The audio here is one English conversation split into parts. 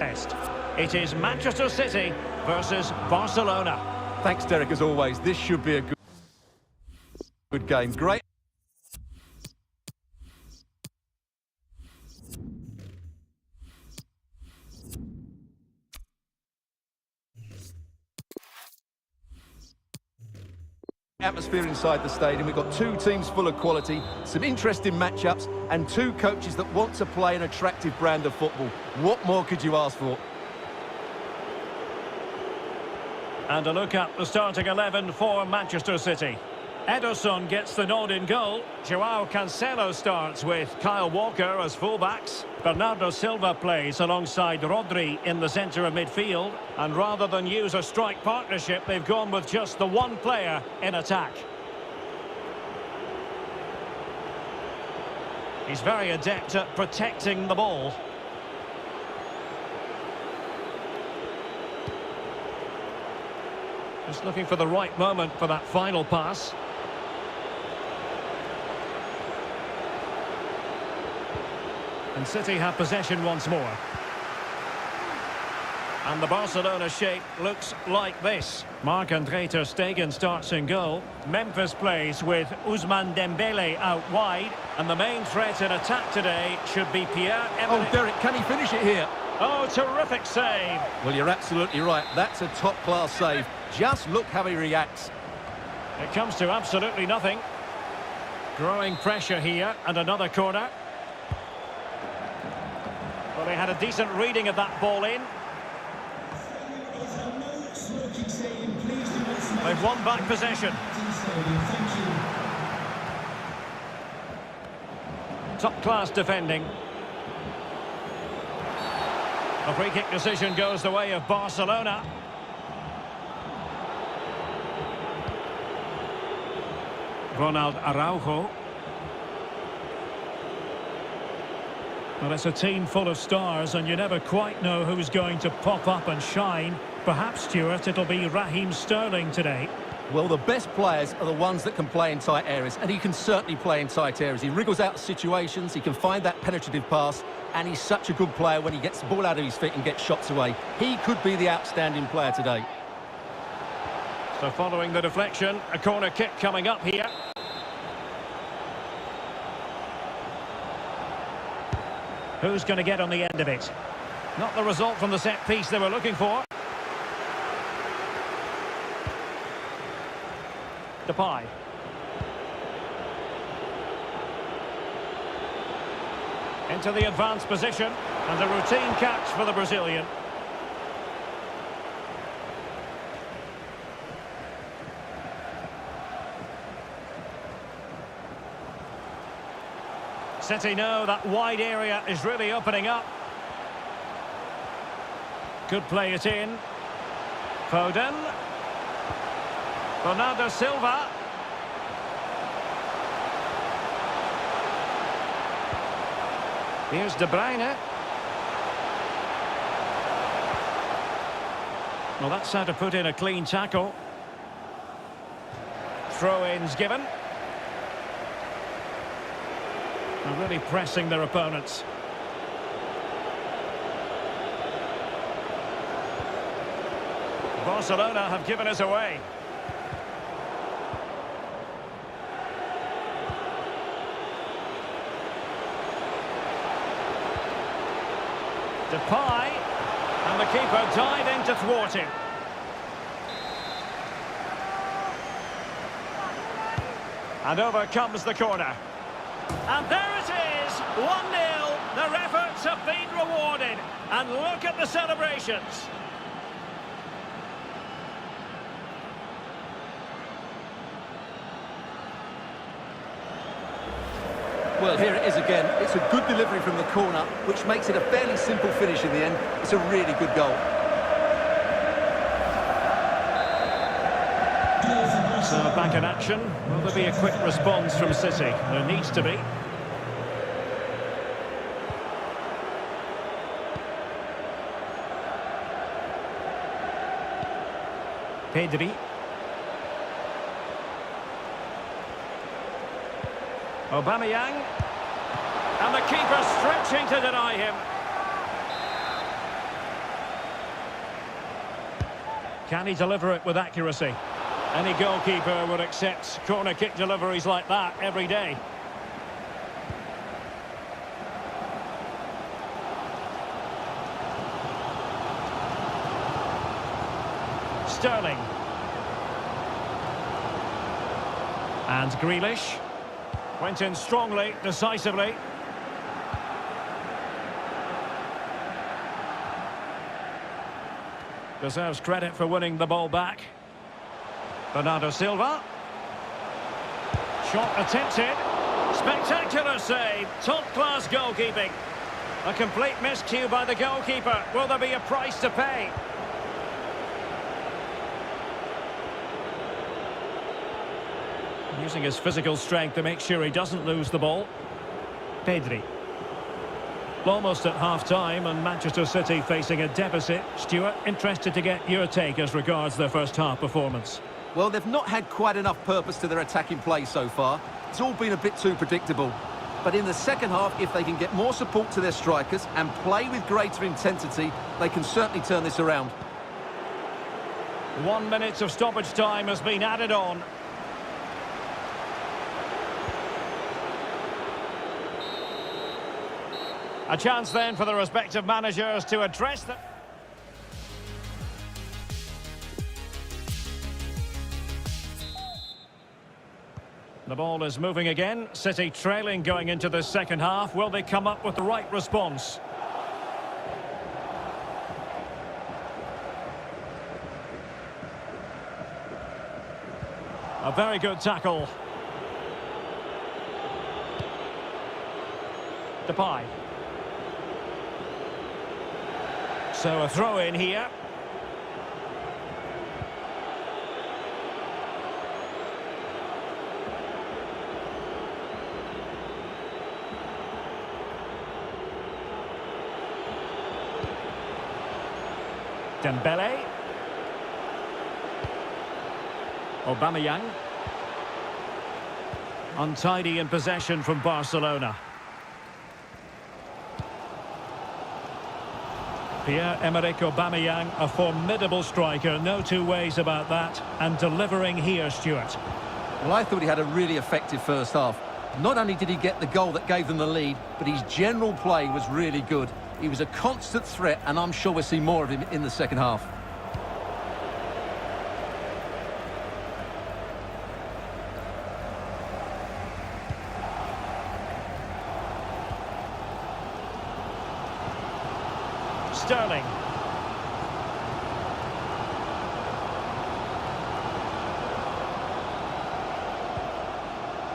Test. It is Manchester City versus Barcelona. Thanks, Derek, as always. This should be a good game. Great. Atmosphere inside the stadium. We've got two teams full of quality, some interesting matchups, and two coaches that want to play an attractive brand of football. What more could you ask for? And a look at the starting 11 for Manchester City. Ederson gets the nod in goal. Joao Cancelo starts with Kyle Walker as fullbacks. Bernardo Silva plays alongside Rodri in the centre of midfield. And rather than use a strike partnership, they've gone with just the one player in attack. He's very adept at protecting the ball. Just looking for the right moment for that final pass. And City have possession once more. And the Barcelona shape looks like this. Marc-Andre ter Stegen starts in goal. Memphis plays with Ousmane Dembele out wide. And the main threat in attack today should be Pierre-Emerick. Oh, Derek, can he finish it here? Oh, terrific save. Well, you're absolutely right. That's a top-class save. Just look how he reacts. It comes to absolutely nothing. Growing pressure here, and another corner. Well, they had a decent reading of that ball in. They've won back possession. Top-class defending. A free-kick decision goes the way of Barcelona. Ronald Araujo. Well, it's a team full of stars, and you never quite know who's going to pop up and shine. Perhaps, Stuart, it'll be Raheem Sterling today. Well, the best players are the ones that can play in tight areas, and he can certainly play in tight areas. He wriggles out of situations, he can find that penetrative pass, and he's such a good player when he gets the ball out of his feet and gets shots away. He could be the outstanding player today. So following the deflection, a corner kick coming up here. Who's going to get on the end of it? Not the result from the set piece they were looking for. Depay. Into the advanced position, and a routine catch for the Brazilian. City know that wide area is really opening up. Could play it in. Foden. Bernardo Silva. Here's De Bruyne. Well, that's how to put in a clean tackle. Throw-ins given. They're really pressing their opponents. Barcelona have given us away. Depay, and the keeper diving to thwart him. And over comes the corner. And there it is, 1-0. Their efforts have been rewarded. And look at the celebrations. Well, here it is again. It's a good delivery from the corner, which makes it a fairly simple finish in the end. It's a really good goal. So back in action. Will there be a quick response from City? There needs to be. Pedri. Aubameyang. And the keeper stretching to deny him. Can he deliver it with accuracy? Any goalkeeper would accept corner kick deliveries like that every day. Sterling. And Grealish. Went in strongly, decisively. Deserves credit for winning the ball back. Bernardo Silva. Shot attempted. Spectacular save. Top-class goalkeeping. A complete miscue by the goalkeeper. Will there be a price to pay? Using his physical strength to make sure he doesn't lose the ball. Pedri. Almost at half-time and Manchester City facing a deficit. Stuart, interested to get your take as regards their first half performance. Well, they've not had quite enough purpose to their attacking play so far. It's all been a bit too predictable. But in the second half, if they can get more support to their strikers and play with greater intensity, they can certainly turn this around. 1 minute of stoppage time has been added on. A chance then for the respective managers to address the... The ball is moving again. City trailing going into the second half. Will they come up with the right response? A very good tackle. Depay. So a throw in here. Dembele. Aubameyang. Untidy in possession from Barcelona. Pierre-Emerick Aubameyang, a formidable striker, no two ways about that, and delivering here, Stuart. Well, I thought he had a really effective first half. Not only did he get the goal that gave them the lead, but his general play was really good. He was a constant threat, and I'm sure we'll see more of him in the second half. Sterling.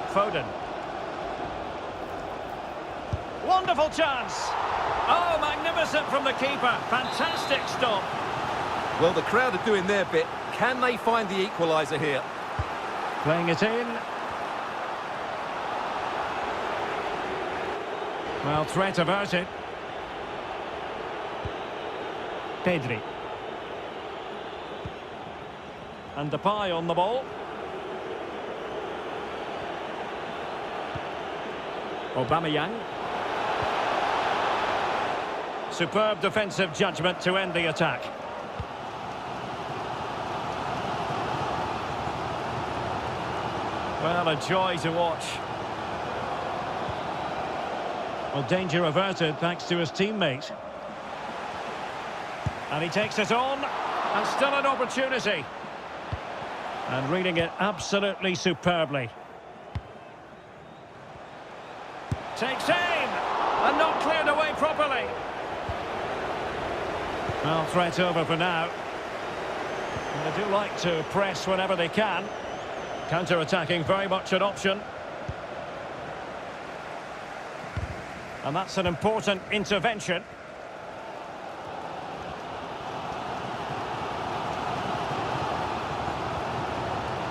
Foden. Wonderful chance. Oh, magnificent from the keeper. Fantastic stop. Well, the crowd are doing their bit. Can they find the equaliser here? Playing it in. Well, threat averted. Pedri. And Depay on the ball. Aubameyang. Superb defensive judgment to end the attack. Well, a joy to watch. Well, danger averted thanks to his teammate. And he takes it on, and still an opportunity. And reading it absolutely superbly. Takes aim, and not cleared away properly. Well, threat over for now. And they do like to press whenever they can. Counter-attacking very much an option. And that's an important intervention.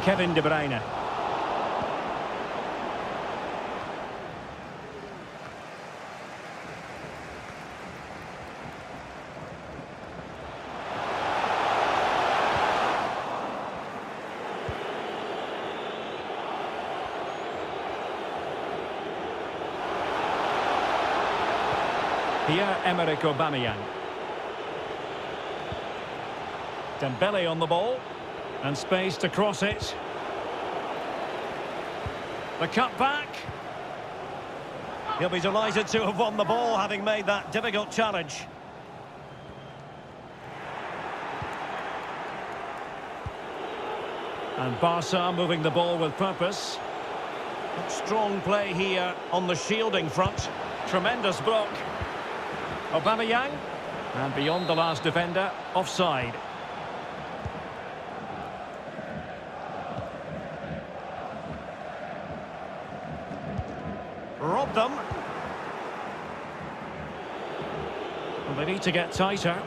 Kevin De Bruyne. Pierre-Emerick Aubameyang. Dembele on the ball. And space to cross it. The cut back. He'll be delighted to have won the ball, having made that difficult challenge. And Barca moving the ball with purpose. Strong play here on the shielding front. Tremendous block. Aubameyang. And beyond the last defender, offside. Robbed them. Well, they need to get tighter.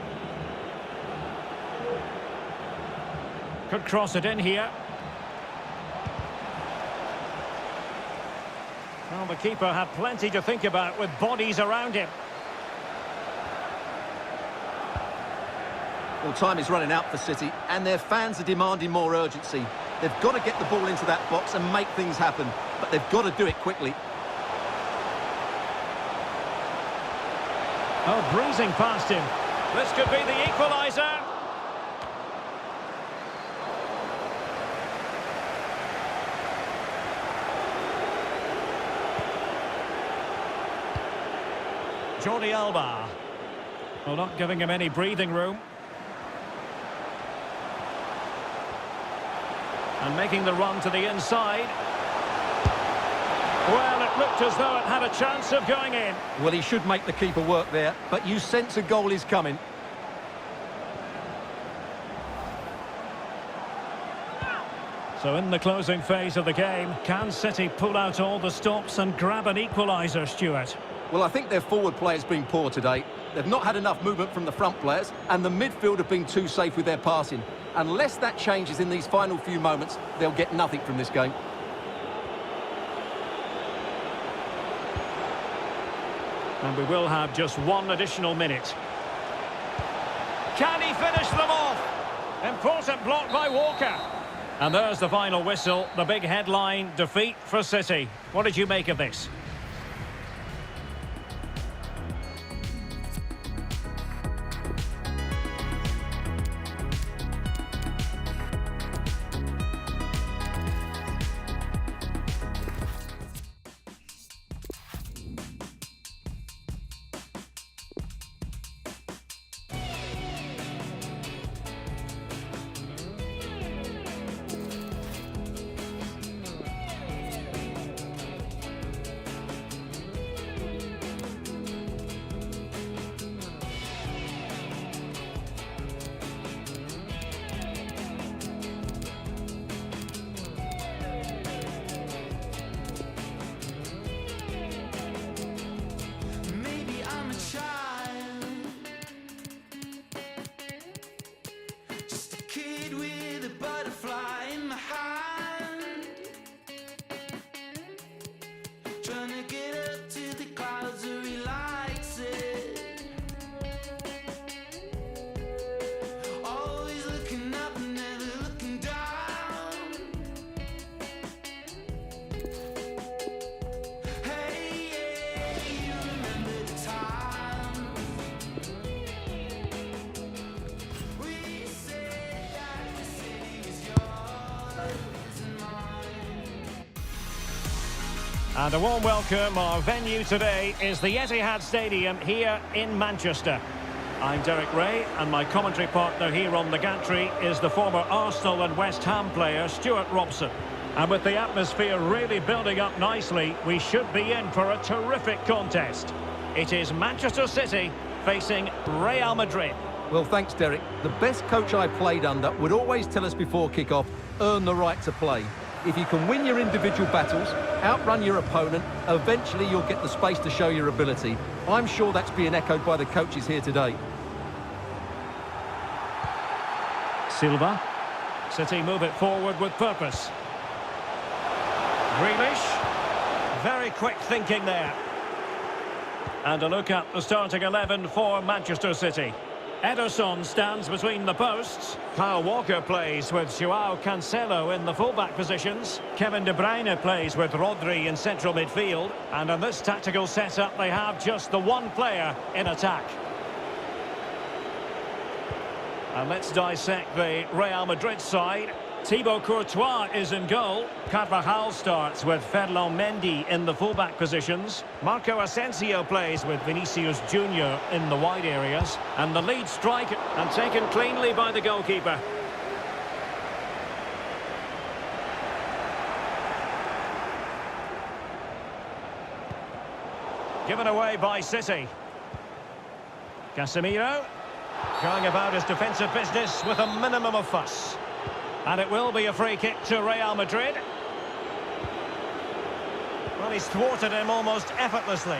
Could cross it in here. Well, the keeper had plenty to think about with bodies around him. Well, time is running out for City, and their fans are demanding more urgency. They've got to get the ball into that box and make things happen, but they've got to do it quickly. Oh, breezing past him. This could be the equaliser. Jordi Alba. Well, not giving him any breathing room. And making the run to the inside. Well, it looked as though it had a chance of going in. Well, he should make the keeper work there, but you sense a goal is coming. So in the closing phase of the game, can City pull out all the stops and grab an equaliser, Stuart? Well, I think their forward player's been poor today. They've not had enough movement from the front players, and the midfield have been too safe with their passing. Unless that changes in these final few moments, they'll get nothing from this game. And we will have just one additional minute. Can he finish them off? Important block by Walker. And there's the final whistle, the big headline, defeat for City. What did you make of this? And a warm welcome. Our venue today is the Etihad Stadium here in Manchester. I'm Derek Ray, and my commentary partner here on the gantry is the former Arsenal and West Ham player Stuart Robson. And with the atmosphere really building up nicely, we should be in for a terrific contest. It is Manchester City facing Real Madrid. Well, thanks, Derek. The best coach I played under would always tell us before kick-off, earn the right to play. If you can win your individual battles, outrun your opponent, eventually you'll get the space to show your ability. I'm sure that's being echoed by the coaches here today. Silva. City move it forward with purpose. Grealish. Very quick thinking there. And a look at the starting 11 for Manchester City. Ederson stands between the posts. Kyle Walker plays with Joao Cancelo in the fullback positions. Kevin De Bruyne plays with Rodri in central midfield. And in this tactical setup, they have just the one player in attack. And let's dissect the Real Madrid side. Thibaut Courtois is in goal. Carvajal starts with Ferland Mendy in the fullback positions. Marco Asensio plays with Vinicius Junior in the wide areas. And the lead strike, and taken cleanly by the goalkeeper. Given away by City. Casemiro going about his defensive business with a minimum of fuss. And it will be a free kick to Real Madrid. Well, he's thwarted him almost effortlessly.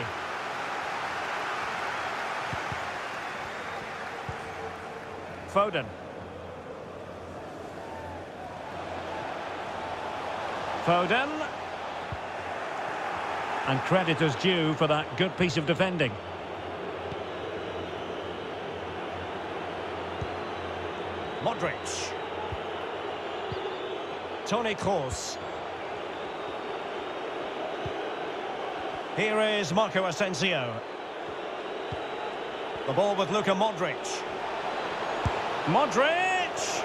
Foden. Foden. And credit is due for that good piece of defending. Modric. Toni Kroos. Here is Marco Asensio. The ball with Luka Modric. Modric!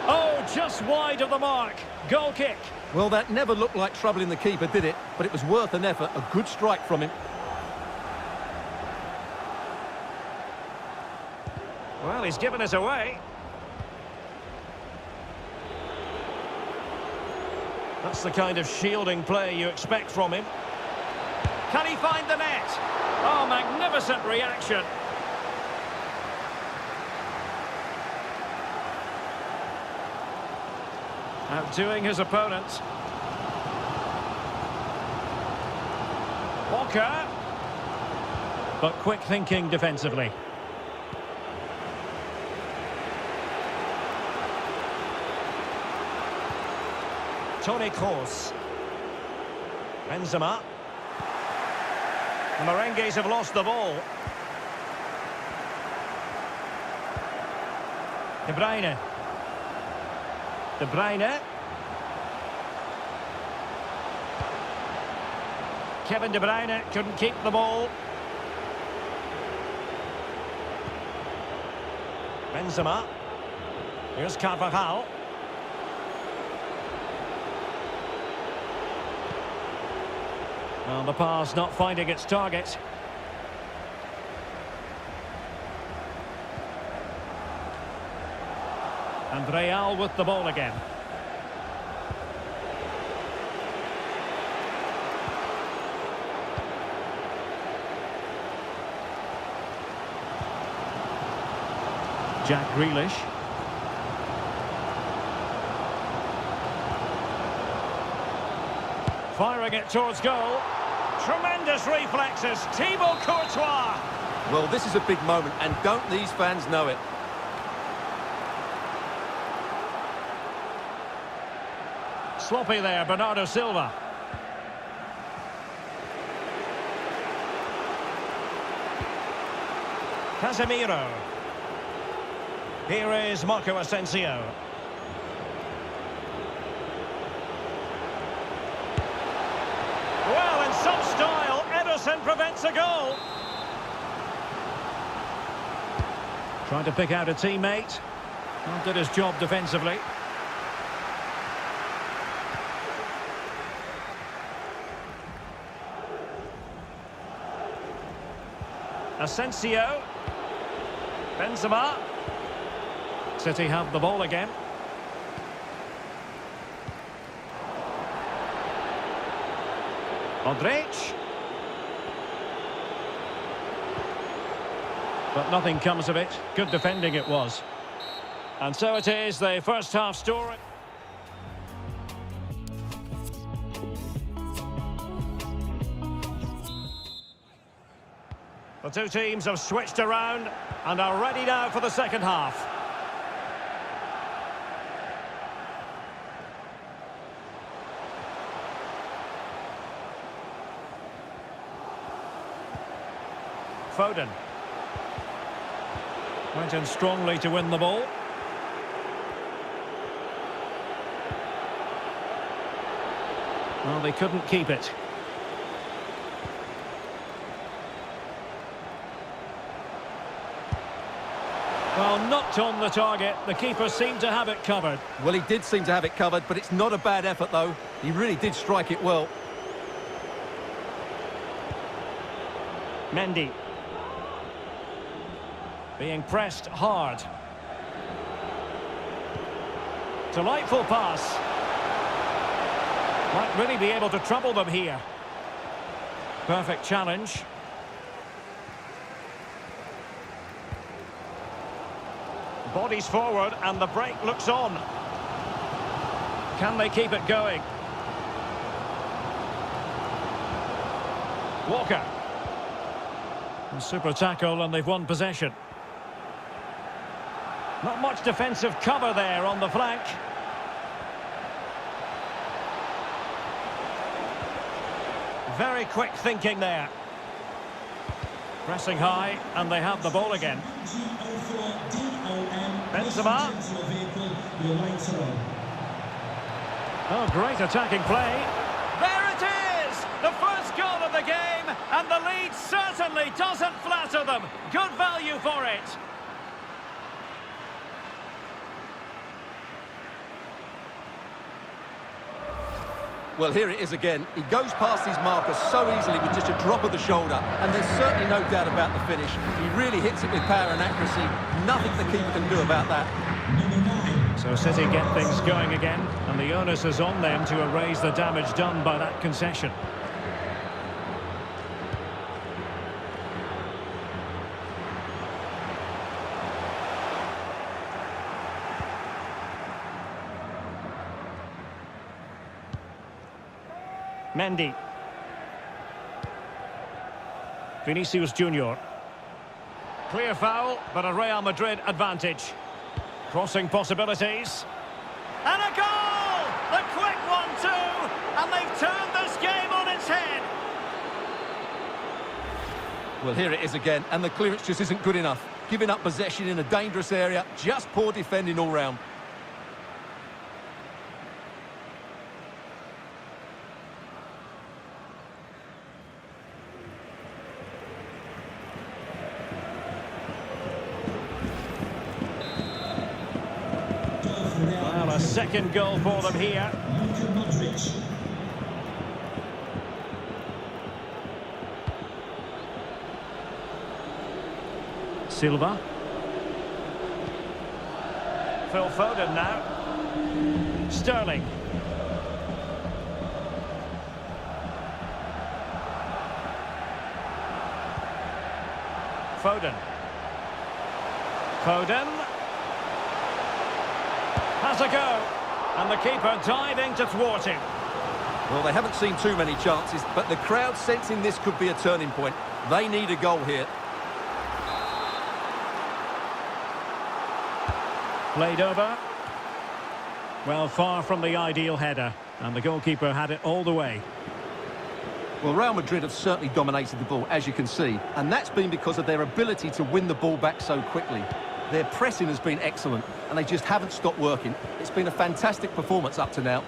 Oh, just wide of the mark. Goal kick. Well, that never looked like troubling the keeper, did it? But it was worth an effort. A good strike from him. Well, he's given it away. That's the kind of shielding play you expect from him. Can he find the net? Oh, magnificent reaction. Outdoing his opponent. Walker. But quick thinking defensively. Toni Kroos. Benzema. The Merengues have lost the ball. De Bruyne. De Bruyne. Kevin De Bruyne couldn't keep the ball. Benzema. Here's Carvajal. Well, the pass not finding its target. And Real with the ball again. Jack Grealish. Firing it towards goal. Tremendous reflexes. Thibaut Courtois. Well, this is a big moment, and don't these fans know it? Sloppy there, Bernardo Silva. Casemiro. Here is Marco Asensio. Well, in some style, Ederson prevents a goal. Trying to pick out a teammate. Well, did his job defensively. Asensio. Benzema. City have the ball again. Modric. But nothing comes of it. Good defending it was. And so it is, the first half story. The two teams have switched around and are ready now for the second half. Foden. Went in strongly to win the ball. Well, they couldn't keep it. Well, knocked on the target. The keeper seemed to have it covered. Well, he did seem to have it covered, but it's not a bad effort, though. He really did strike it well. Mendy. Being pressed hard. Delightful pass. Might really be able to trouble them here. Perfect challenge. Bodies forward and the break looks on. Can they keep it going? Walker. A super tackle and they've won possession. Not much defensive cover there on the flank. Very quick thinking there. Pressing high and they have the ball again. Benzema. Oh, great attacking play. There it is! The first goal of the game, and the lead certainly doesn't flatter them. Good value for it. Well, here it is again. He goes past his marker so easily with just a drop of the shoulder, and there's certainly no doubt about the finish. He really hits it with power and accuracy. Nothing the keeper can do about that. So City get things going again, and the onus is on them to erase the damage done by that concession. Mendy. Vinicius Junior. Clear foul, but a Real Madrid advantage. Crossing possibilities. And a goal! The quick one too! And they've turned this game on its head. Well, here it is again, and the clearance just isn't good enough. Giving up possession in a dangerous area, just poor defending all round. Well, a second goal for them here. Silva. Phil Foden now. Sterling. Foden. Foden. Has a go. And the keeper diving to thwart him. Well, they haven't seen too many chances, but the crowd sensing this could be a turning point. They need a goal here. Played over. Well, far from the ideal header. And the goalkeeper had it all the way. Well, Real Madrid have certainly dominated the ball, as you can see. And that's been because of their ability to win the ball back so quickly. Their pressing has been excellent, and they just haven't stopped working. It's been a fantastic performance up to now.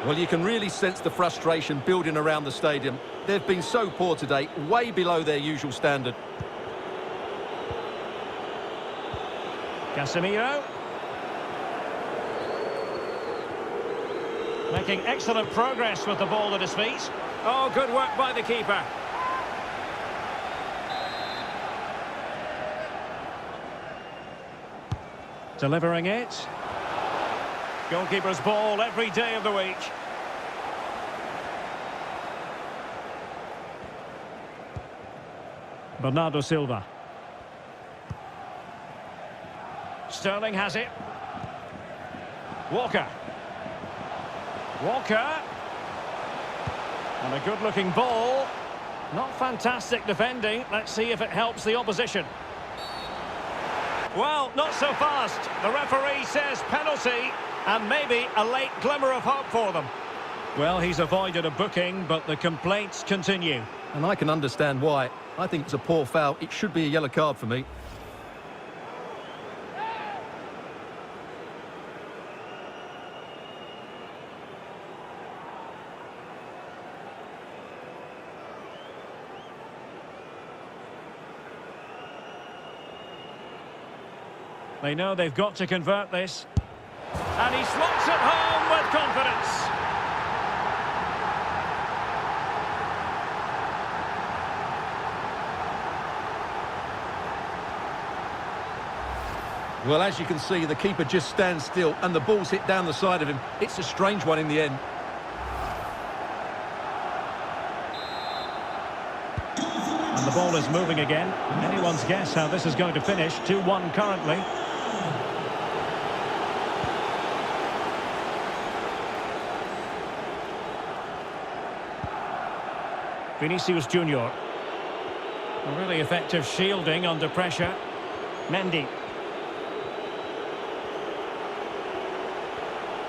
Well, you can really sense the frustration building around the stadium. They've been so poor today, way below their usual standard. Casemiro. Making excellent progress with the ball at his feet. Oh, good work by the keeper. Delivering it. Goalkeeper's ball every day of the week. Bernardo Silva. Sterling has it. Walker. Walker. And a good-looking ball. Not fantastic defending. Let's see if it helps the opposition. Well, not so fast. The referee says penalty, and maybe a late glimmer of hope for them. Well, he's avoided a booking, but the complaints continue. And I can understand why. I think it's a poor foul. It should be a yellow card for me. They know they've got to convert this. And he slots it home with confidence. Well, as you can see, the keeper just stands still and the ball's hit down the side of him. It's a strange one in the end. And the ball is moving again. Anyone's guess how this is going to finish. 2-1 currently. Vinicius Junior. Really effective shielding under pressure. Mendy.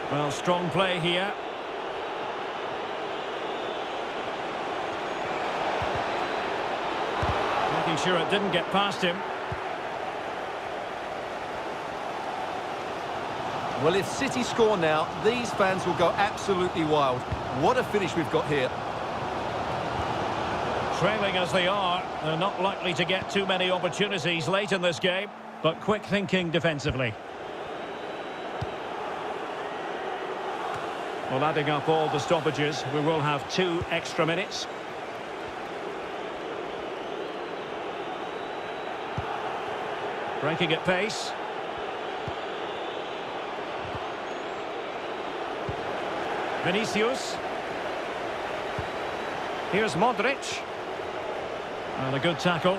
Well, strong play here. Making sure it didn't get past him. Well, if City score now, these fans will go absolutely wild. What a finish we've got here. Trailing as they are, they're not likely to get too many opportunities late in this game, but quick thinking defensively. Well, adding up all the stoppages, we will have 2 extra minutes. Breaking at pace. Vinicius. Here's Modric. And a good tackle.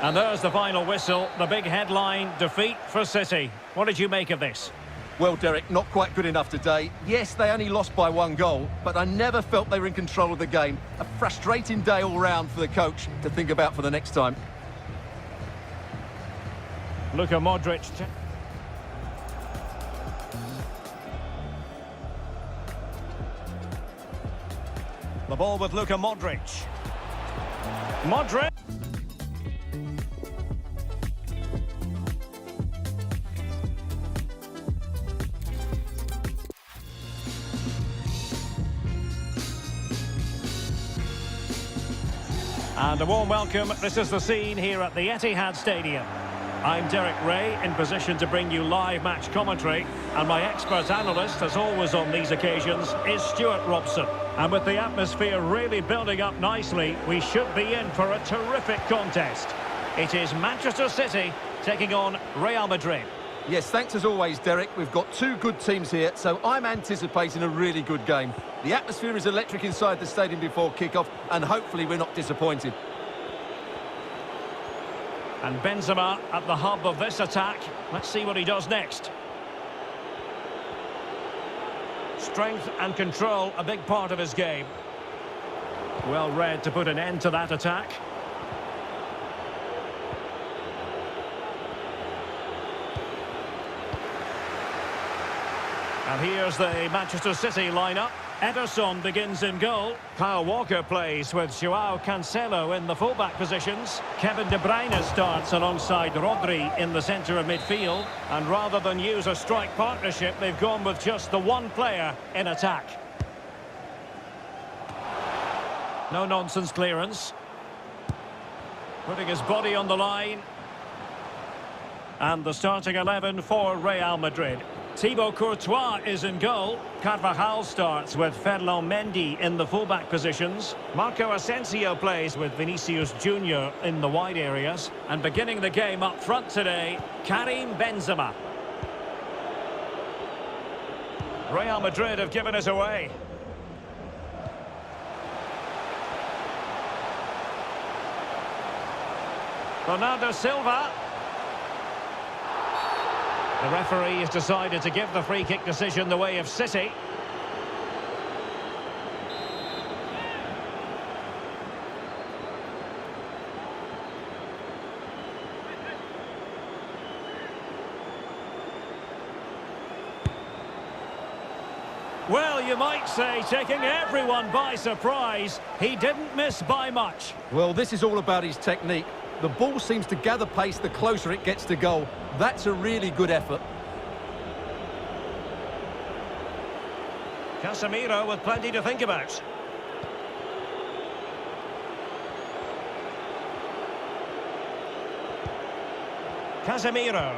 And there's the final whistle, the big headline, defeat for City. What did you make of this? Well, Derek, not quite good enough today. Yes, they only lost by 1 goal, but I never felt they were in control of the game. A frustrating day all round for the coach to think about for the next time. Luka Modric. The ball with Luka Modric. Modric. And a warm welcome. This is the scene here at the Etihad Stadium. I'm Derek Ray, in position to bring you live match commentary. And my expert analyst, as always on these occasions, is Stuart Robson. And with the atmosphere really building up nicely, we should be in for a terrific contest. It is Manchester City taking on Real Madrid. Yes, thanks as always, Derek. We've got 2 good teams here, so I'm anticipating a really good game. The atmosphere is electric inside the stadium before kick-off, and hopefully we're not disappointed. And Benzema at the hub of this attack. Let's see what he does next. Strength and control, a big part of his game. Well read to put an end to that attack. And here's the Manchester City lineup. Ederson begins in goal. Kyle Walker plays with Joao Cancelo in the fullback positions. Kevin De Bruyne starts alongside Rodri in the centre of midfield. And rather than use a strike partnership, they've gone with just the one player in attack. No-nonsense clearance. Putting his body on the line. And the starting 11 for Real Madrid. Thibaut Courtois is in goal. Carvajal starts with Ferland Mendy in the fullback positions. Marco Asensio plays with Vinicius Junior in the wide areas. And beginning the game up front today, Karim Benzema. Real Madrid have given it away. Bernardo Silva. The referee has decided to give the free kick decision the way of City. Well, you might say taking everyone by surprise. He didn't miss by much. Well, this is all about his technique. The ball seems to gather pace the closer it gets to goal. That's a really good effort. Casemiro with plenty to think about. Casemiro.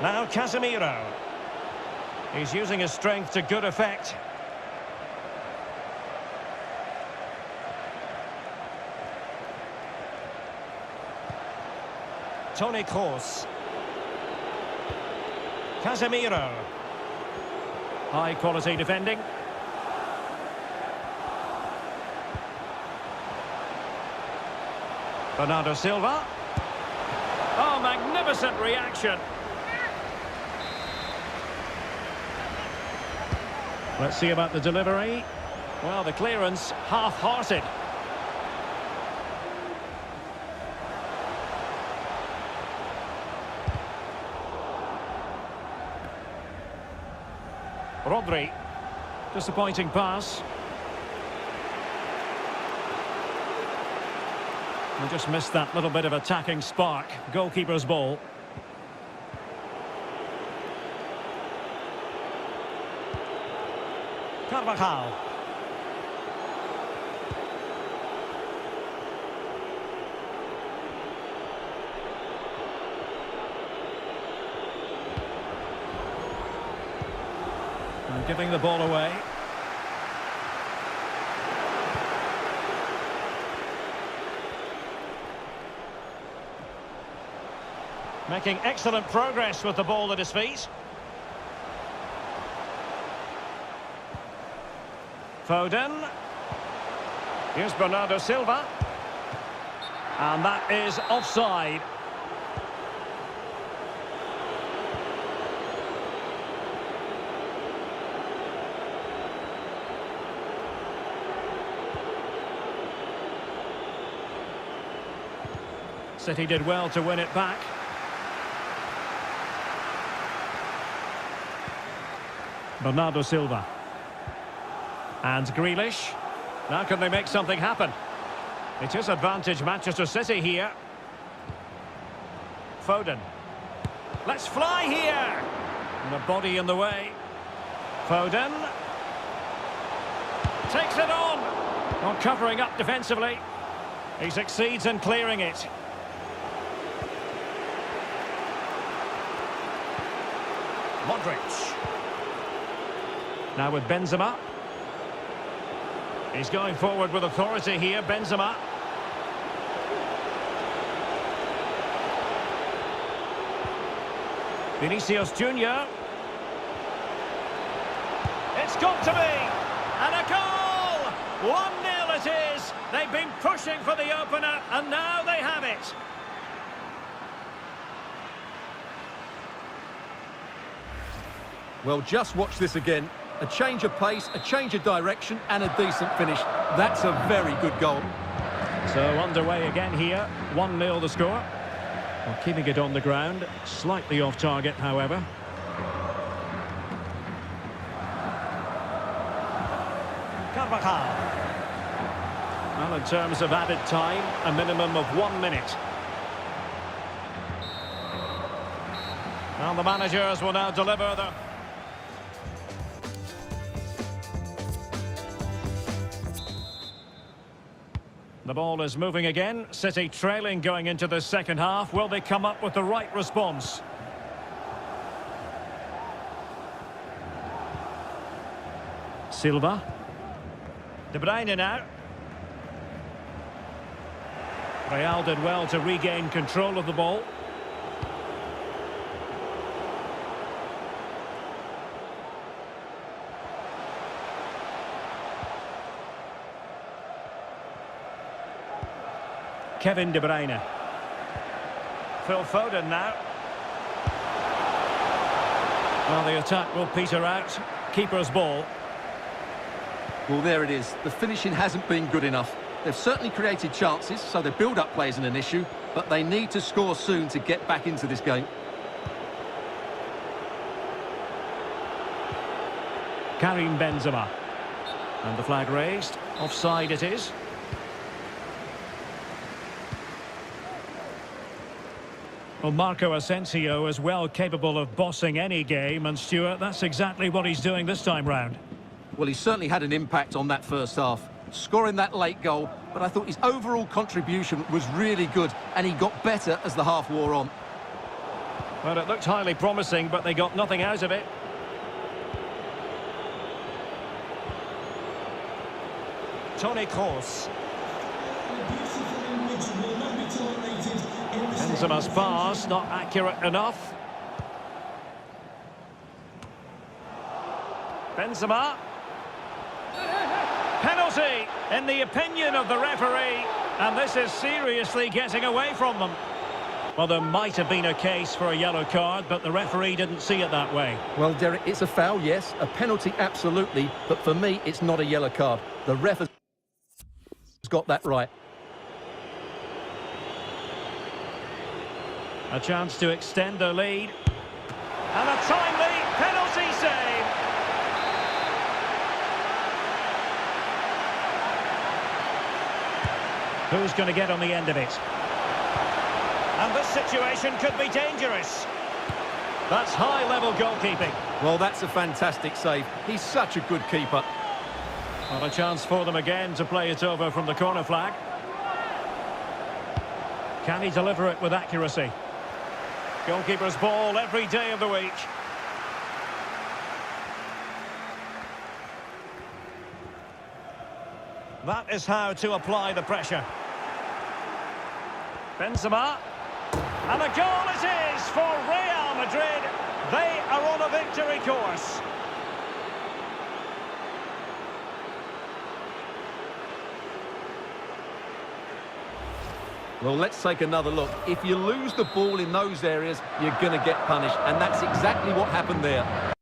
Now Casemiro. He's using his strength to good effect. Toni Kroos. Casemiro. High quality defending. Bernardo Silva. Oh, magnificent reaction. Let's see about the delivery. Well, the clearance half-hearted. Rodri. Disappointing pass. We just missed that little bit of attacking spark. Goalkeeper's ball. Carvajal. And giving the ball away. Making excellent progress with the ball at his feet. Foden. Here's Bernardo Silva. And that is offside. City did well to win it back. Bernardo Silva. And Grealish. Now can they make something happen? It is advantage Manchester City here. Foden. Let's fly here! And a body in the way. Foden. Takes it on! Not covering up defensively. He succeeds in clearing it. Modric. Now with Benzema. He's going forward with authority here, Benzema. Vinicius Junior. It's got to be! And a goal! 1-0 it is! They've been pushing for the opener, and now they have it. Well, just watch this again. A change of pace, a change of direction, and a decent finish. That's a very good goal. So underway again here. 1-0 the score. Well, keeping it on the ground. Slightly off target, however. Carvajal. Well, in terms of added time, a minimum of 1 minute. And the managers will now deliver the... The ball is moving again. City trailing going into the second half. Will they come up with the right response? Silva. De Bruyne now. Real did well to regain control of the ball. Kevin De Bruyne. Phil Foden now. Well, the attack will peter out. Keeper's ball. Well, there it is. The finishing hasn't been good enough. They've certainly created chances, so their build-up play isn't an issue, but they need to score soon to get back into this game. Karim Benzema. And the flag raised. Offside it is. Well, Marco Asensio is well capable of bossing any game, and Stuart, that's exactly what he's doing this time round. Well, he certainly had an impact on that first half. scoring that late goal, but I thought his overall contribution was really good, and he got better as the half wore on. Well, it looked highly promising, but they got nothing out of it. Toni Kroos. Benzema's pass, not accurate enough. Benzema. Penalty, in the opinion of the referee, and this is seriously getting away from them. Well, there might have been a case for a yellow card, but the referee didn't see it that way. Well, Derek, it's a foul, yes, a penalty, absolutely, but for me, it's not a yellow card. The ref has got that right. A chance to extend their lead. And a timely penalty save. Who's going to get on the end of it? And this situation could be dangerous. That's high-level goalkeeping. Well, that's a fantastic save. He's such a good keeper. Well, a chance for them again to play it over from the corner flag. Can he deliver it with accuracy? Goalkeeper's ball every day of the week. That is how to apply the pressure. Benzema. And a goal it is for Real Madrid. They are on a victory course. Well, let's take another look. If you lose the ball in those areas, you're going to get punished, and that's exactly what happened there.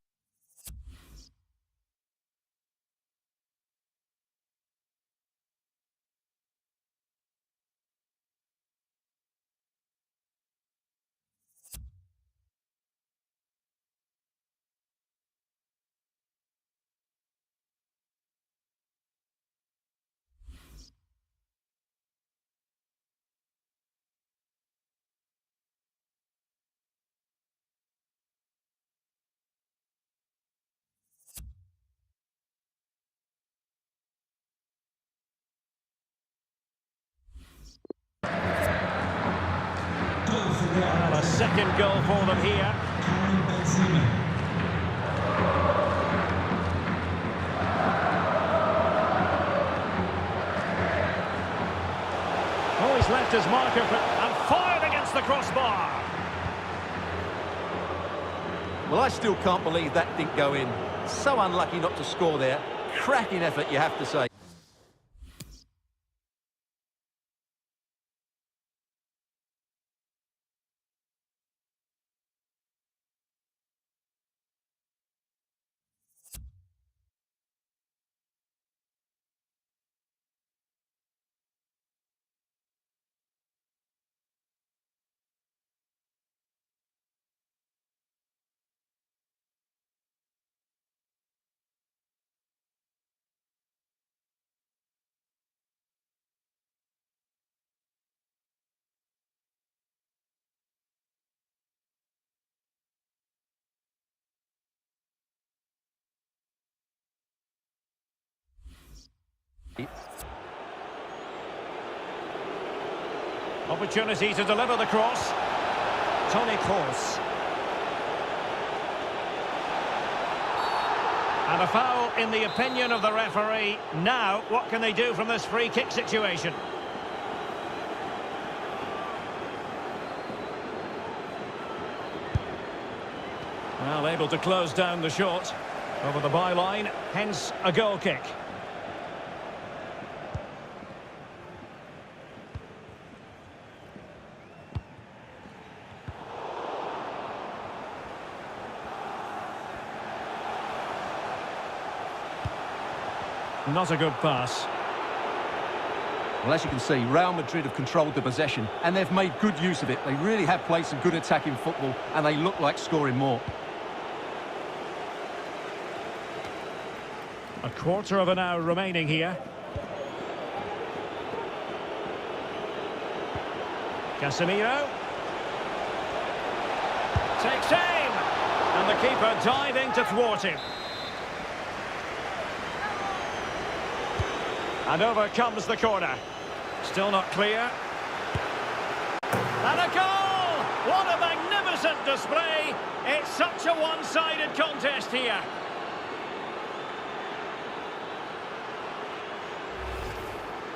Well, a second goal for them here. Oh, he's left his marker and fired against the crossbar. Well, I still can't believe that didn't go in. So unlucky not to score there. Cracking effort, you have to say. Opportunity to deliver the cross. Toni Kroos. And a foul in the opinion of the referee. Now, what can they do from this free kick situation? Well, able to close down the shot over the byline, hence a goal kick. Not a good pass. Well, as you can see, Real Madrid have controlled the possession, and they've made good use of it. They really have played some good attacking football, and they look like scoring more. A quarter of an hour remaining here. Casemiro. Takes aim. And the keeper diving to thwart him. And over comes the corner. Still not clear. And a goal! What a magnificent display! It's such a one-sided contest here.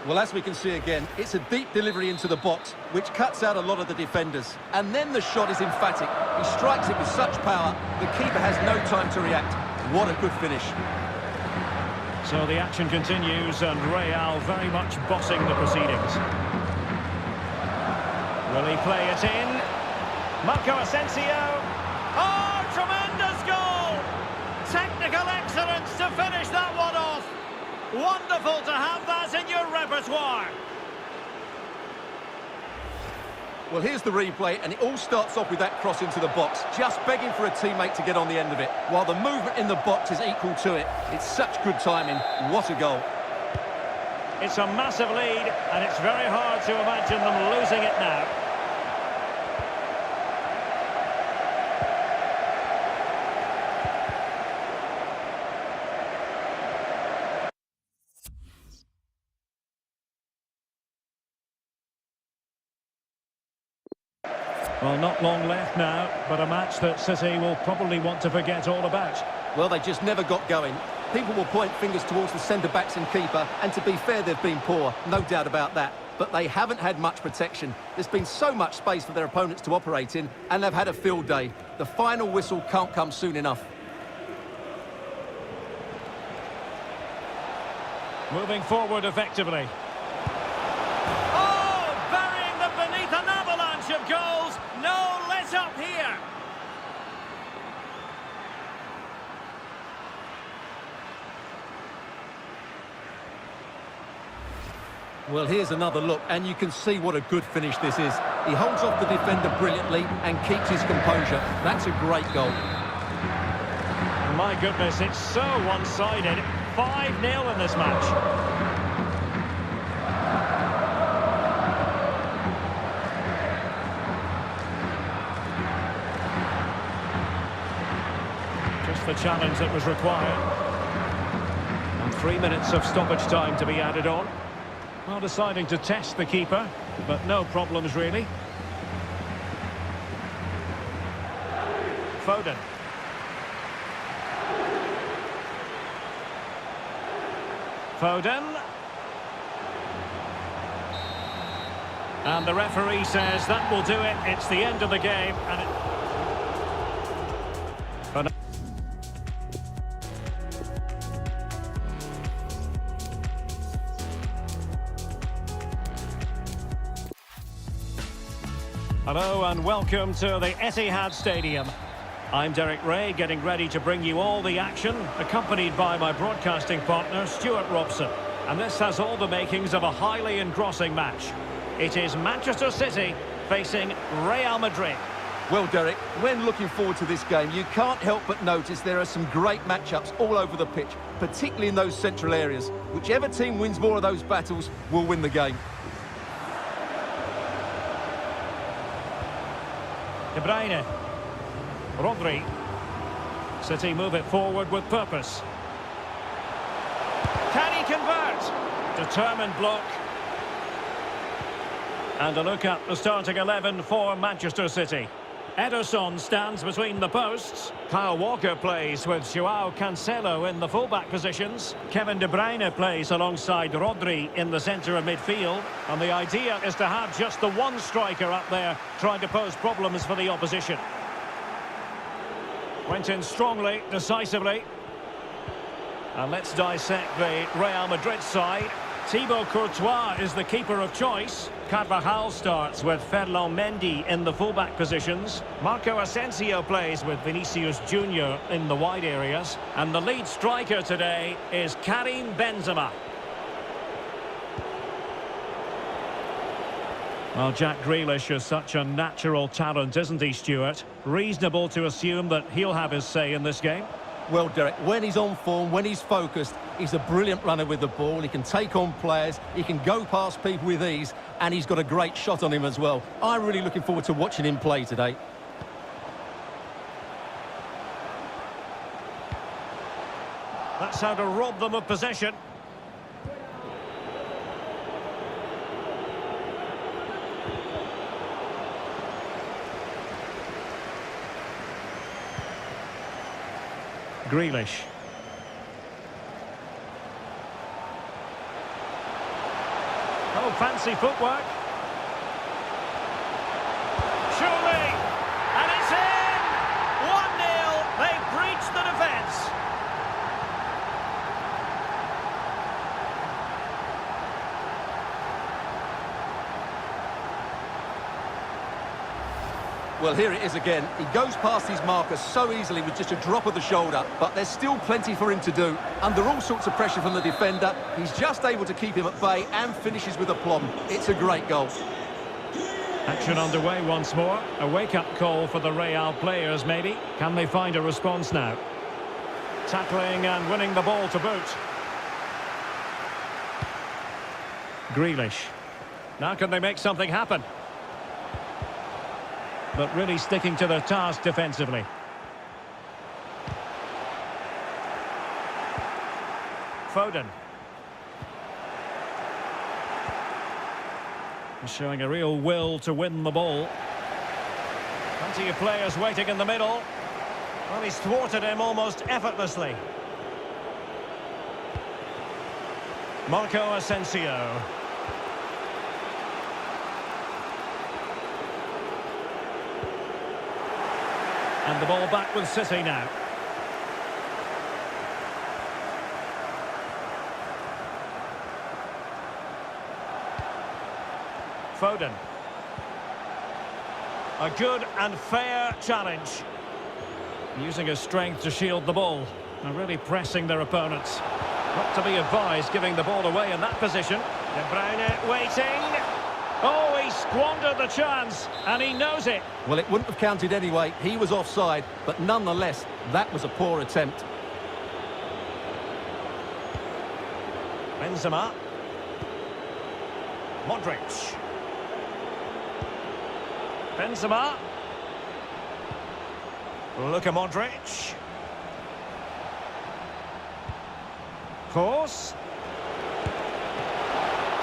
Well, as we can see again, it's a deep delivery into the box, which cuts out a lot of the defenders. And then the shot is emphatic. He strikes it with such power, the keeper has no time to react. What a good finish. So the action continues, and Real very much bossing the proceedings. Will he play it in? Marco Asensio. Oh, tremendous goal! Technical excellence to finish that one off. Wonderful to have that in your repertoire. Well, here's the replay, and it all starts off with that cross into the box, just begging for a teammate to get on the end of it, while the movement in the box is equal to it. It's such good timing. What a goal. It's a massive lead, and it's very hard to imagine them losing it now. Well, not long left now, but a match that City will probably want to forget all about. Well, they just never got going. People will point fingers towards the centre-backs and keeper, and to be fair, they've been poor, no doubt about that. But they haven't had much protection. There's been so much space for their opponents to operate in, and they've had a field day. The final whistle can't come soon enough. Moving forward effectively. Oh, burying them beneath an avalanche of goals. No let up here. Well, here's another look, and you can see what a good finish this is. He holds off the defender brilliantly and keeps his composure. That's a great goal. My goodness, it's so one-sided. 5-0 in this match. Just the challenge that was required. And 3 minutes of stoppage time to be added on. Well, deciding to test the keeper, but no problems really. Foden. Foden. And the referee says that will do it. It's the end of the game. And Hello and welcome to the Etihad Stadium. I'm Derek Ray, getting ready to bring you all the action, accompanied by my broadcasting partner, Stuart Robson. And this has all the makings of a highly engrossing match. It is Manchester City facing Real Madrid. Well, Derek, when looking forward to this game, you can't help but notice there are some great matchups all over the pitch, particularly in those central areas. Whichever team wins more of those battles will win the game. De Bruyne. Rodri. City move it forward with purpose. Can he convert? Determined block. And a look at the starting 11 for Manchester City. Ederson stands between the posts. Kyle Walker plays with Joao Cancelo in the fullback positions. Kevin De Bruyne plays alongside Rodri in the centre of midfield. And the idea is to have just the one striker up there trying to pose problems for the opposition. Went in strongly, decisively. And let's dissect the Real Madrid side. Thibaut Courtois is the keeper of choice. Carvajal starts with Ferland Mendy in the fullback positions. Marco Asensio plays with Vinicius Junior in the wide areas. And the lead striker today is Karim Benzema. Well, Jack Grealish is such a natural talent, isn't he, Stuart? Reasonable to assume that he'll have his say in this game. Well, Derek, when he's on form, when he's focused, he's a brilliant runner with the ball. He can take on players, he can go past people with ease, and he's got a great shot on him as well. I'm really looking forward to watching him play today. That's how to rob them of possession. Grealish. Oh, fancy footwork. Surely! And it's in! 1-0. They've breached the defence. Well, here it is again. He goes past his marker so easily with just a drop of the shoulder, but there's still plenty for him to do. Under all sorts of pressure from the defender, he's just able to keep him at bay and finishes with aplomb. It's a great goal. Action underway once more. A wake-up call for the Real players, maybe. Can they find a response now? Tackling and winning the ball to boot. Grealish. Now can they make something happen? But really sticking to their task defensively. Foden. Showing a real will to win the ball. Plenty of players waiting in the middle. Well, he's thwarted him almost effortlessly. Marco Asensio. And the ball back with City now. Foden. A good and fair challenge. Using his strength to shield the ball. And really pressing their opponents. Not to be advised giving the ball away in that position. De Bruyne waiting. Oh, he squandered the chance, and he knows it. Well, it wouldn't have counted anyway. He was offside, but nonetheless, that was a poor attempt. Benzema. Modric. Benzema. Luka Modric. Kroos.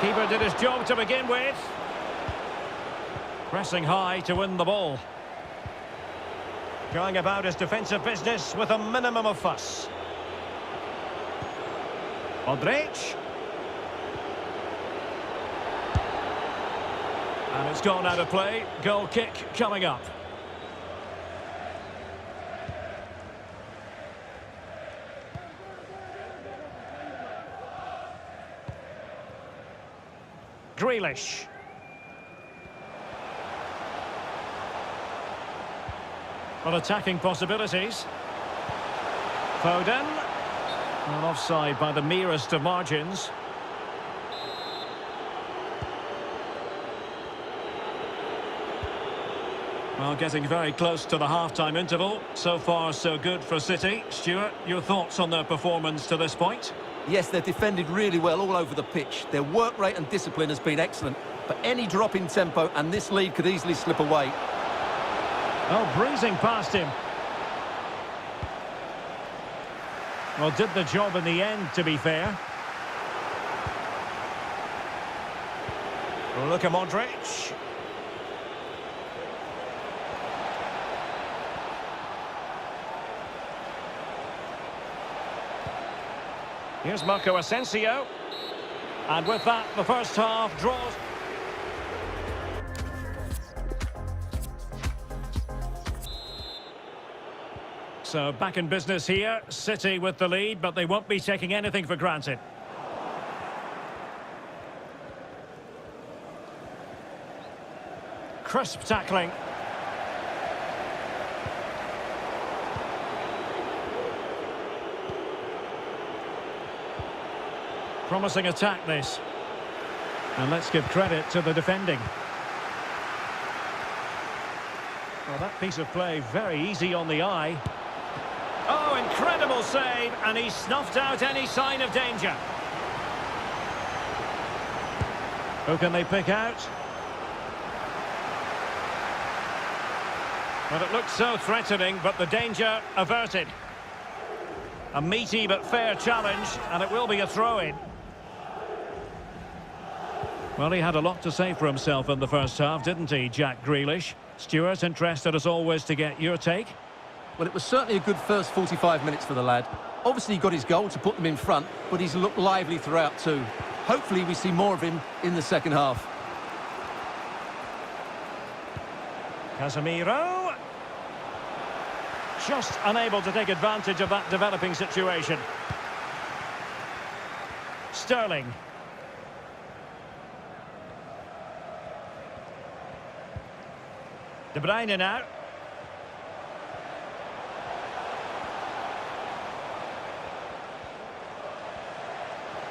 Keeper did his job to begin with. Pressing high to win the ball. Going about his defensive business with a minimum of fuss. Modric. And it's gone out of play. Goal kick coming up. Grealish. Well, attacking possibilities. Foden. Well, offside by the merest of margins. Well, getting very close to the half-time interval. So far, so good for City. Stuart, your thoughts on their performance to this point? Yes, they've defended really well all over the pitch. Their work rate and discipline has been excellent. But any drop in tempo and this lead could easily slip away. Oh, breezing past him. Well, did the job in the end, to be fair. Luka Modric. Here's Marco Asensio. And with that, the first half draws. So back in business here. City with the lead, but they won't be taking anything for granted. Crisp tackling. Promising attack, this. And let's give credit to the defending. Well, that piece of play very easy on the eye. Oh, incredible save, and he snuffed out any sign of danger. Who can they pick out? Well, it looked so threatening, but the danger averted. A meaty but fair challenge, and it will be a throw-in. Well, he had a lot to say for himself in the first half, didn't he, Jack Grealish? Stuart, interested as always to get your take. Well, it was certainly a good first 45 minutes for the lad. Obviously, he got his goal to put them in front, but he's looked lively throughout too. Hopefully, we see more of him in the second half. Casemiro. Just unable to take advantage of that developing situation. Sterling. De Bruyne now.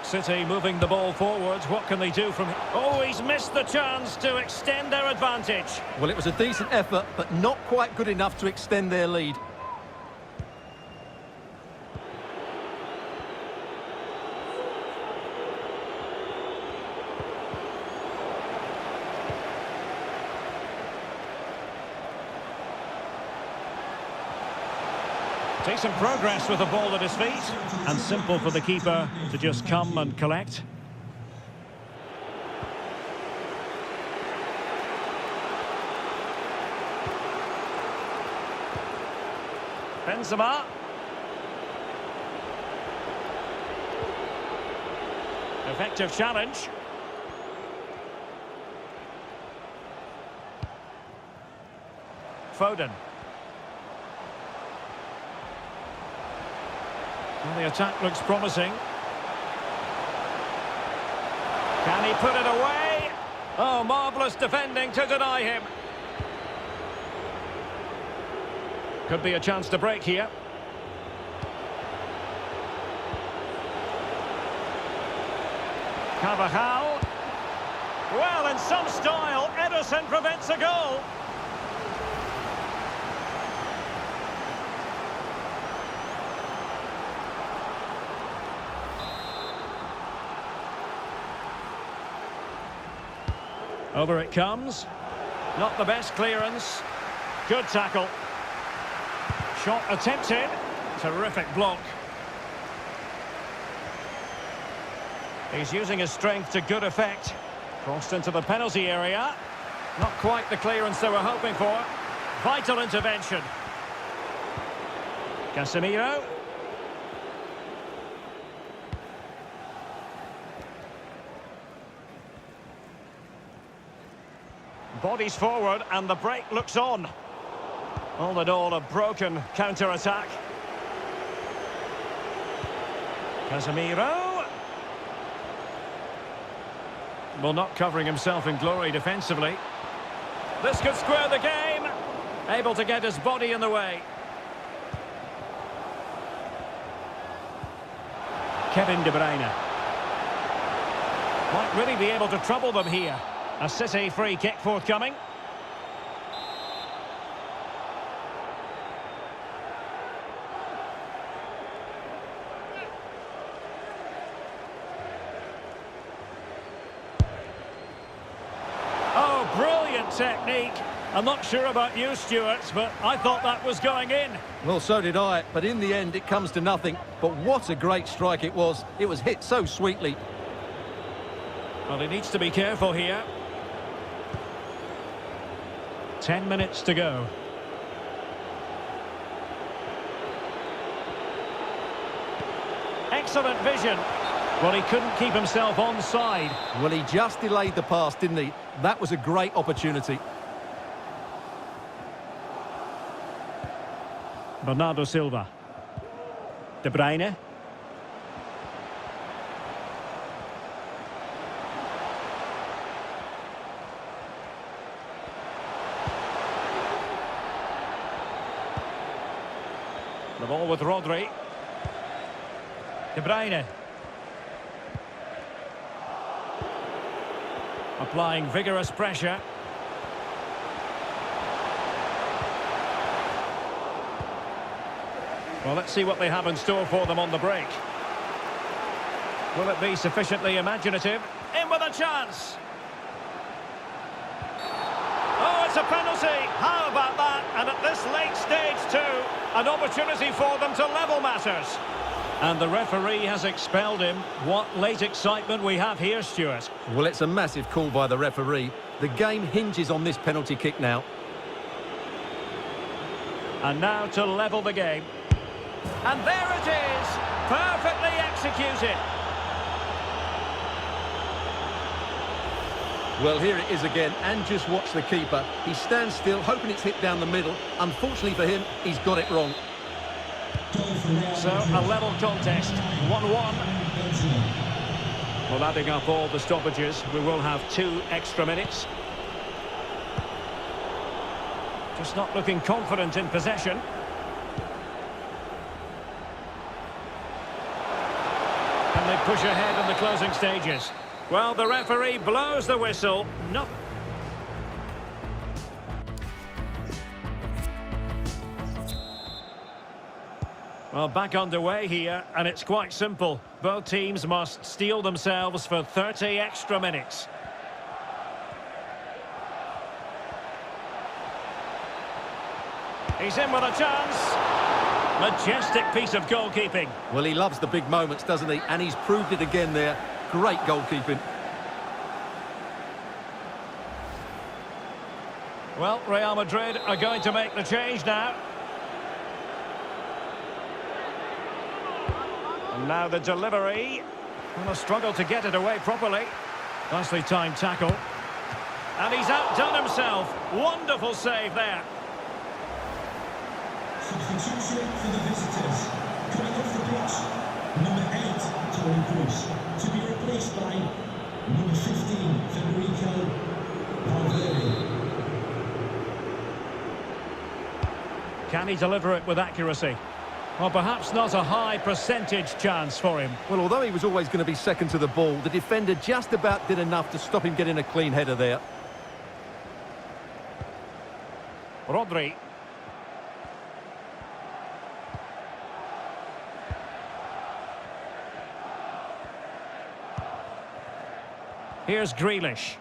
City moving the ball forwards. What can they do from here? Oh, he's missed the chance to extend their advantage. Well, it was a decent effort, but not quite good enough to extend their lead. Decent progress with the ball at his feet, and simple for the keeper to just come and collect. Benzema. Effective challenge. Foden. Well, the attack looks promising. Can he put it away? Oh, marvellous defending to deny him. Could be a chance to break here. Carvajal. Well, in some style, Ederson prevents a goal. Over it comes. Not the best clearance. Good tackle. Shot attempted. Terrific block. He's using his strength to good effect. Crossed into the penalty area. Not quite the clearance they were hoping for. Vital intervention. Casemiro. Bodies forward and the break looks on. All in all, a broken counter-attack. Casemiro. Well, not covering himself in glory defensively. This could square the game. Able to get his body in the way. Kevin De Bruyne. Might really be able to trouble them here. A City free kick forthcoming. Oh, brilliant technique. I'm not sure about you, Stuart, but I thought that was going in. Well, so did I, but in the end it comes to nothing. But what a great strike it was. It was hit so sweetly. Well, he needs to be careful here. 10 minutes to go. Excellent vision. Well, he couldn't keep himself onside. Well, he just delayed the pass, didn't he? That was a great opportunity. Bernardo Silva. De Bruyne. The ball with Rodri. De Bruyne. Applying vigorous pressure. Well, let's see what they have in store for them on the break. Will it be sufficiently imaginative? In with a chance! Oh, it's a penalty! How about that? And at this late stage too, an opportunity for them to level matters. And the referee has expelled him. What late excitement we have here, Stuart. Well, it's a massive call by the referee. The game hinges on this penalty kick now. And now to level the game. And there it is! Perfectly executed. Well, here it is again, and just watch the keeper. He stands still, hoping it's hit down the middle. Unfortunately for him, he's got it wrong. So, a level contest, 1-1. Well, adding up all the stoppages, we will have 2 extra minutes. Just not looking confident in possession. And they push ahead in the closing stages. Well, the referee blows the whistle. No. Well, back underway here, and it's quite simple. Both teams must steel themselves for 30 extra minutes. He's in with a chance. Majestic piece of goalkeeping. Well, he loves the big moments, doesn't he? And he's proved it again there. Great goalkeeping. Well, Real Madrid are going to make the change now. And now the delivery. And a struggle to get it away properly. Nicely timed tackle. And he's outdone himself. Wonderful save there. Substitution for the visitors. Coming off the pitch, number 8, Toni Kroos, to be replaced by number 15, Federico Valverde. Can he deliver it with accuracy? Well, perhaps not a high percentage chance for him. Well, although he was always going to be second to the ball, the defender just about did enough to stop him getting a clean header there. Rodri. Here's Grealish.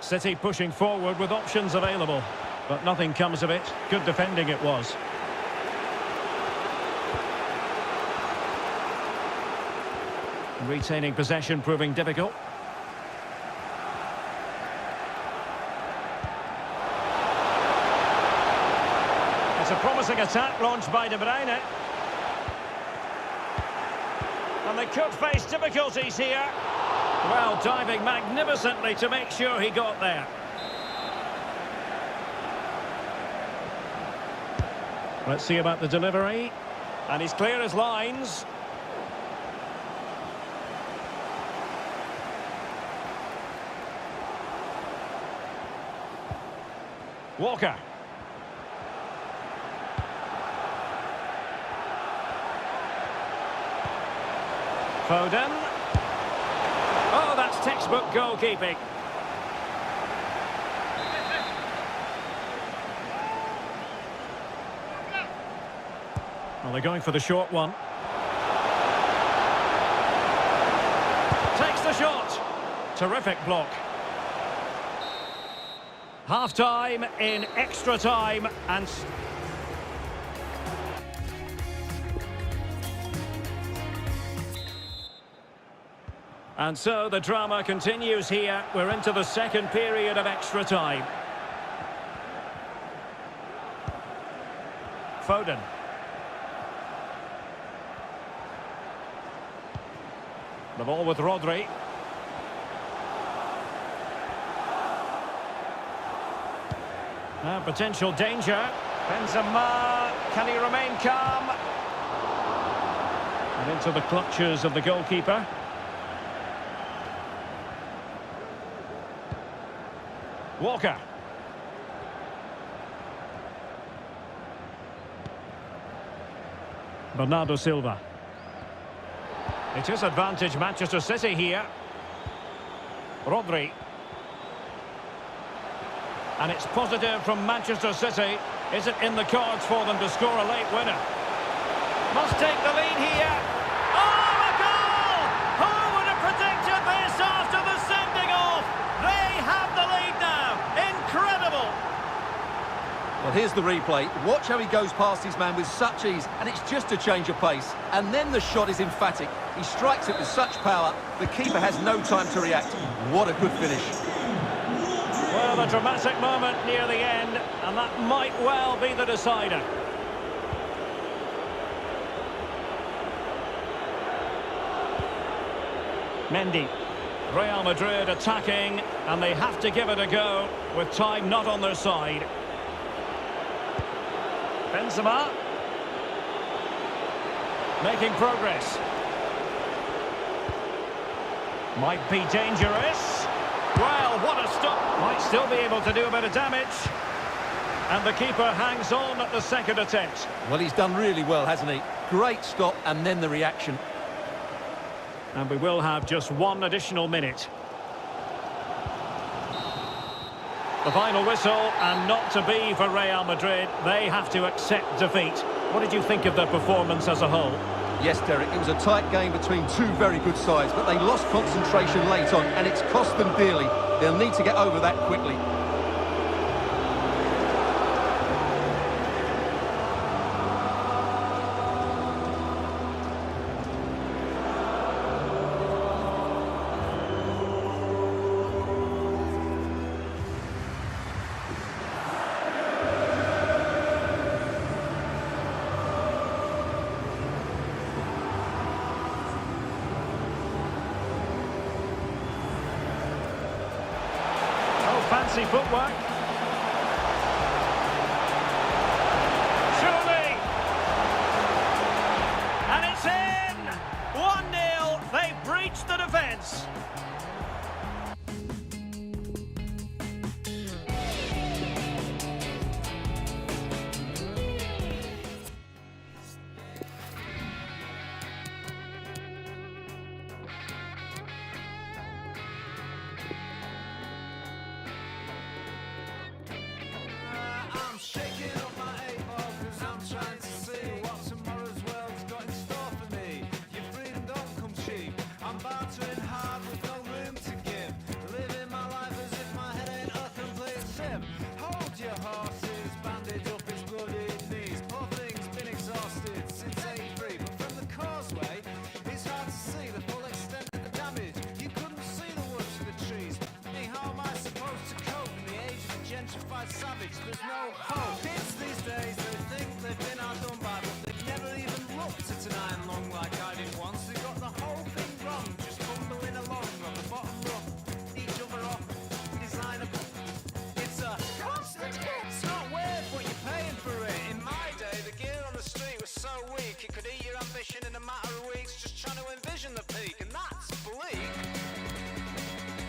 City pushing forward with options available, but nothing comes of it. Good defending it was. Retaining possession proving difficult. It's a promising attack launched by De Bruyne. And they could face difficulties here. Well, diving magnificently to make sure he got there. Let's see about the delivery. And he's clear as lines. Walker. Foden. Oh, that's textbook goalkeeping. Well, they're going for the short one. Takes the shot. Terrific block. Half-time in extra time and... And so the drama continues here. We're into the second period of extra time. Foden. The ball with Rodri. Potential danger. Benzema, can he remain calm? And into the clutches of the goalkeeper. Walker. Bernardo Silva. It is advantage Manchester City here. Rodri. And it's positive from Manchester City. Is it in the cards for them to score a late winner? Must take the lead here. Oh, a goal! Who would have predicted this after the sending off? They have the lead now. Incredible! Well, here's the replay. Watch how he goes past his man with such ease, and it's just a change of pace. And then the shot is emphatic. He strikes it with such power, the keeper has no time to react. What a good finish. Well, A dramatic moment near the end, and that might well be the decider. Mendy. Real Madrid attacking, and they have to give it a go, with time not on their side. Benzema. Making progress. Might be dangerous. Well, what a stop. Might still be able to do a bit of damage. And the keeper hangs on at the second attempt. Well, he's done really well, hasn't he? Great stop, and then the reaction. And we will have just one additional minute. The final whistle, and not to be for Real Madrid. They have to accept defeat. What did you think of their performance as a whole? Yes, Derek, it was a tight game between two very good sides, but they lost concentration late on, and it's cost them dearly. They'll need to get over that quickly. Fancy footwork. Surely! And it's in! 1-0. They breached the defence. Savage, there's no hope. Kids these days, they think they've been outdone by, but they've never even looked at an iron lung like I did once. They got the whole thing wrong, just bumbling along on the bottom rung, each other off, designable. It's a constant hit. It's not worth what you're paying for it. In my day, the gear on the street was so weak, it could eat your ambition in a matter of weeks, just trying to envision the peak, and that's bleak.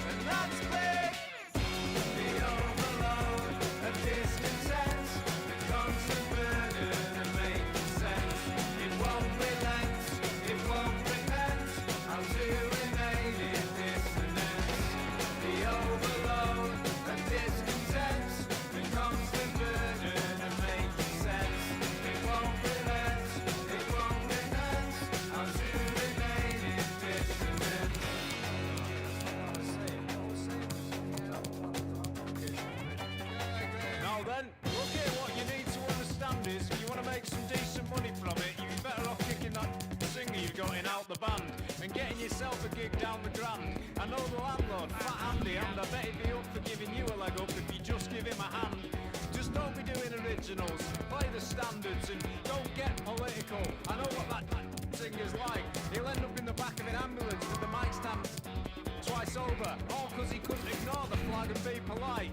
And that's big. The overload of discontent, the constant burden of making sense. It won't relent, it won't repent. I'll do remain in dissonance. The overload of discontent, the constant burden of making sense. It won't relent, it won't repent. I'll do remain in dissonance. Now then, look here, what you need to understand is, if you want to make some decent money from it, you're better off kicking that singer you've got in out the band and getting yourself a gig down the Grand. I know the landlord, Fat Andy, and I bet he'd be up for giving you a leg up if you just give him a hand. Just don't be doing originals, play the standards and don't get political. I know what that singer's like. He'll end up in the back of an ambulance with the mic stand twice over, all because he couldn't ignore the flag and be polite.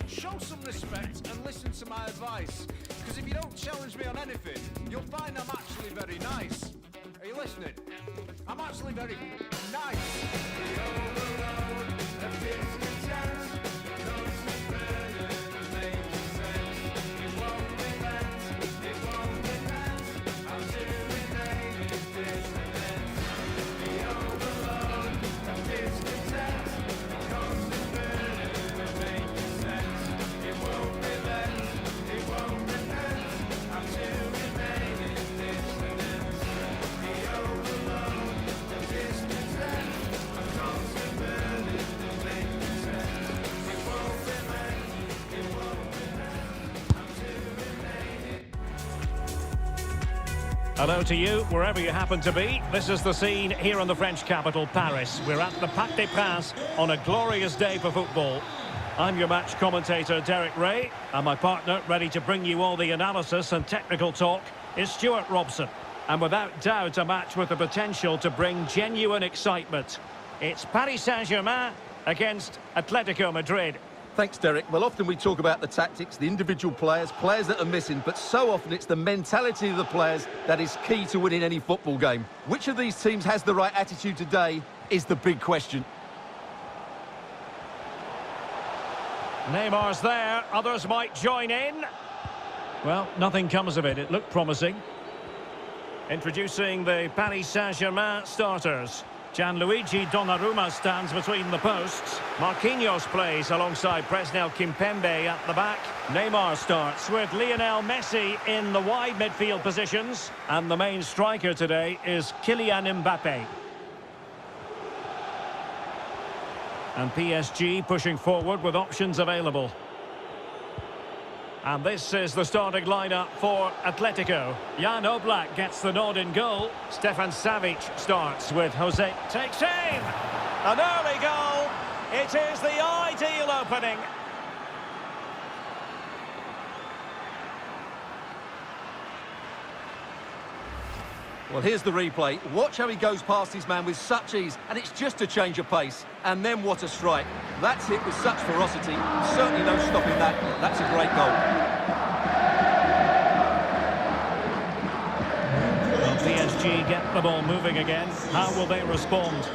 Show some respect and listen to my advice, because if you don't challenge me on anything, you'll find I'm actually very nice. Are you listening? I'm actually very nice. The overload of discontent, the constant burden of making sense. It won't relent, it won't repent. I'll do remain in dissonance. The overload of discontent, the constant burden of making sense. It won't relent, it won't repent. I'll do remain in dissonance. The overload of discontent, the constant burden of making sense. It won't relent, it won't repent. I'll do remain in. Hello to you, wherever you happen to be. This is the scene here in the French capital, Paris. We're at the Parc des Princes on a glorious day for football. I'm your match commentator, Derek Ray, and my partner, ready to bring you all the analysis and technical talk, is Stuart Robson. And without doubt, a match with the potential to bring genuine excitement. It's Paris Saint-Germain against Atletico Madrid. Thanks, Derek. Well, often we talk about the tactics, the individual players that are missing, but so often it's the mentality of the players that is key to winning any football game. Which of these teams has the right attitude today is the big question. Neymar's there, others might join in. Well, nothing comes of it, it looked promising. Introducing the Paris Saint-Germain starters. Gianluigi Donnarumma stands between the posts. Marquinhos plays alongside Presnel Kimpembe at the back. Neymar starts with Lionel Messi in the wide midfield positions. And the main striker today is Kylian Mbappe. And PSG pushing forward with options available. And this is the starting lineup for Atletico. Jan Oblak gets the nod in goal. Stefan Savic starts with Jose. Takes aim! An early goal! It is the ideal opening. Well, here's the replay. Watch how he goes past his man with such ease, and it's just a change of pace. And then what a strike. That's hit with such ferocity. Certainly no stopping that. That's a great goal. Well, PSG get the ball moving again. How will they respond?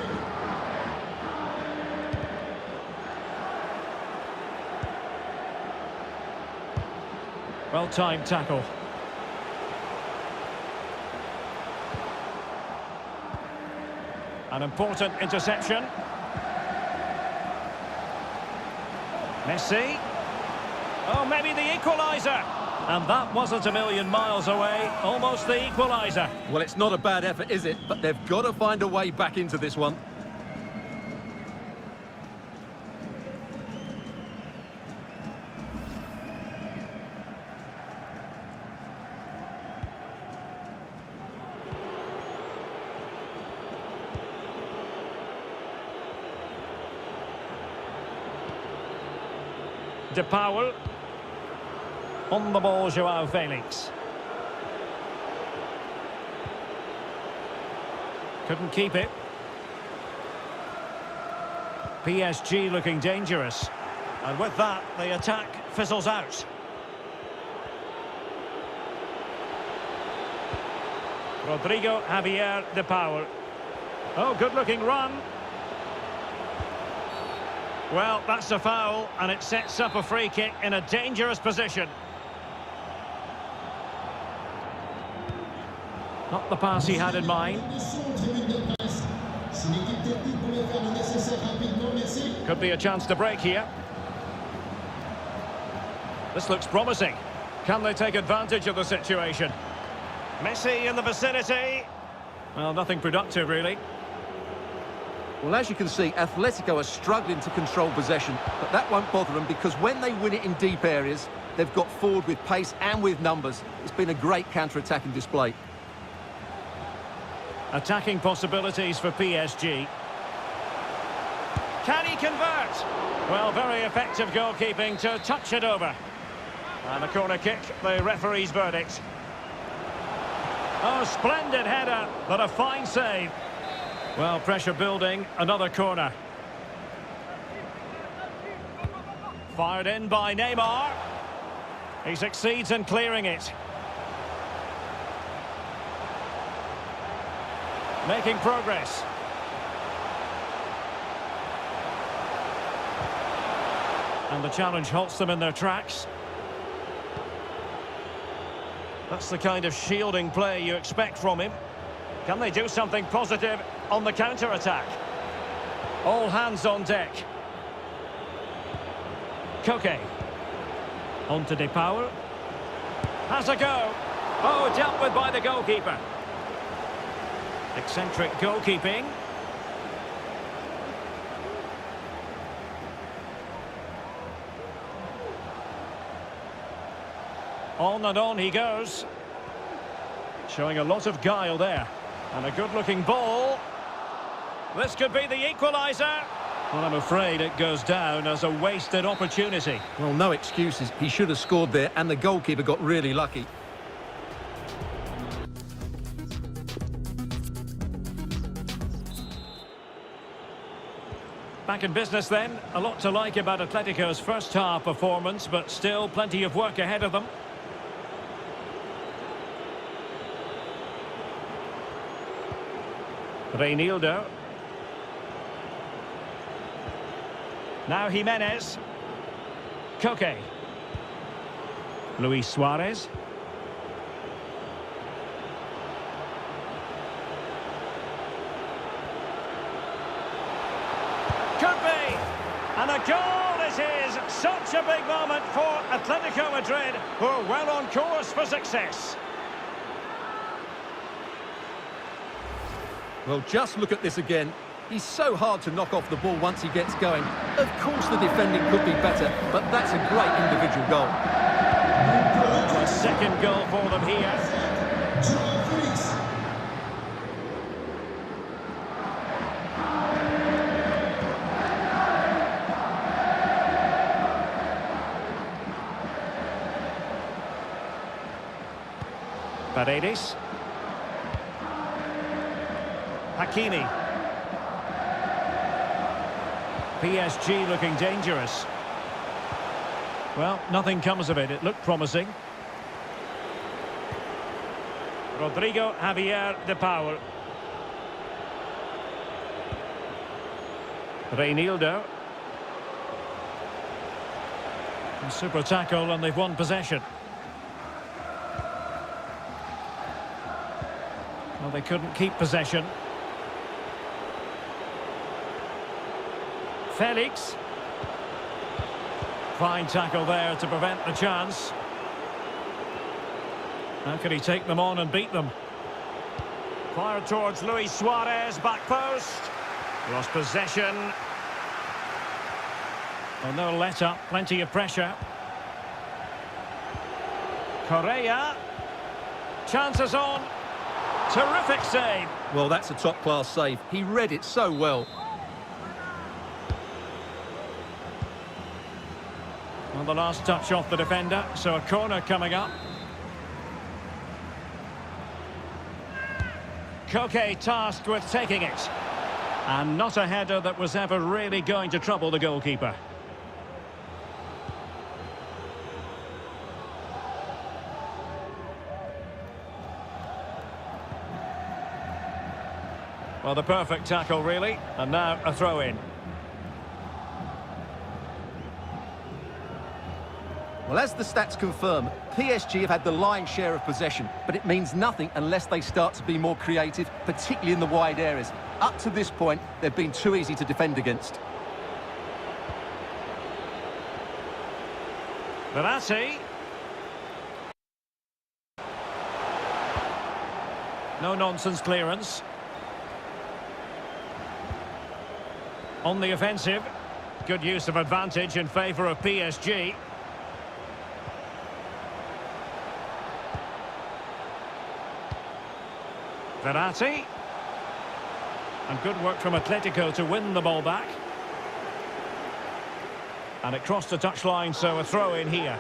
Well-timed tackle. An important interception. Messi. Oh, maybe the equaliser. And that wasn't a million miles away. Almost the equaliser. Well, it's not a bad effort, is it? But they've got to find a way back into this one. De Paul. On the ball, Joao Felix. Couldn't keep it. PSG looking dangerous. And with that, the attack fizzles out. Rodrigo Javier De Paul. Oh, good-looking run. Well, that's a foul, and it sets up a free kick in a dangerous position. Not the pass he had in mind. Could be a chance to break here. This looks promising. Can they take advantage of the situation? Messi in the vicinity. Well, nothing productive, really. Well, as you can see, Atletico are struggling to control possession, but that won't bother them because when they win it in deep areas, they've got forward with pace and with numbers. It's been a great counter-attacking display. Attacking possibilities for PSG. Can he convert? Well, very effective goalkeeping to touch it over. And a corner kick, the referee's verdict. Oh, splendid header, but a fine save. Well, pressure building, another corner. Fired in by Neymar. He succeeds in clearing it. Making progress. And the challenge halts them in their tracks. That's the kind of shielding play you expect from him. Can they do something positive on the counter-attack? All hands on deck. Koke. On to De Paul. Has a go. Oh, dealt with by the goalkeeper. Eccentric goalkeeping. On and on he goes. Showing a lot of guile there. And a good-looking ball. This could be the equaliser. Well, I'm afraid it goes down as a wasted opportunity. Well, no excuses. He should have scored there, and the goalkeeper got really lucky. Back in business then. A lot to like about Atletico's first half performance, but still plenty of work ahead of them. Reinildo. Now Jimenez. Koke. Luis Suarez. Could be. And a goal it is. Such a big moment for Atletico Madrid, who are well on course for success. Well, just look at this again. He's so hard to knock off the ball once he gets going. Of course the defending could be better, but that's a great individual goal. A second goal for them here. Joao Felix. Paredes. Hakimi. PSG looking dangerous. Well, nothing comes of it. It looked promising. Rodrigo Javier de Paul. Reinildo. And super tackle, and they've won possession. Well, they couldn't keep possession. Felix. Fine tackle there to prevent the chance. How can he take them on and beat them? Fired towards Luis Suarez, back post. Lost possession. Well, no let-up, plenty of pressure. Correa. Chances on. Terrific save. Well, that's a top-class save. He read it so well. Well, the last touch off the defender, so a corner coming up. Koke tasked with taking it. And not a header that was ever really going to trouble the goalkeeper. Well, the perfect tackle, really. And now a throw-in. Well, as the stats confirm, PSG have had the lion's share of possession, but it means nothing unless they start to be more creative, particularly in the wide areas. Up to this point, they've been too easy to defend against. Verratti. No-nonsense clearance. On the offensive. Good use of advantage in favour of PSG. Verratti. And good work from Atletico to win the ball back. And it crossed the touchline, so a throw in here.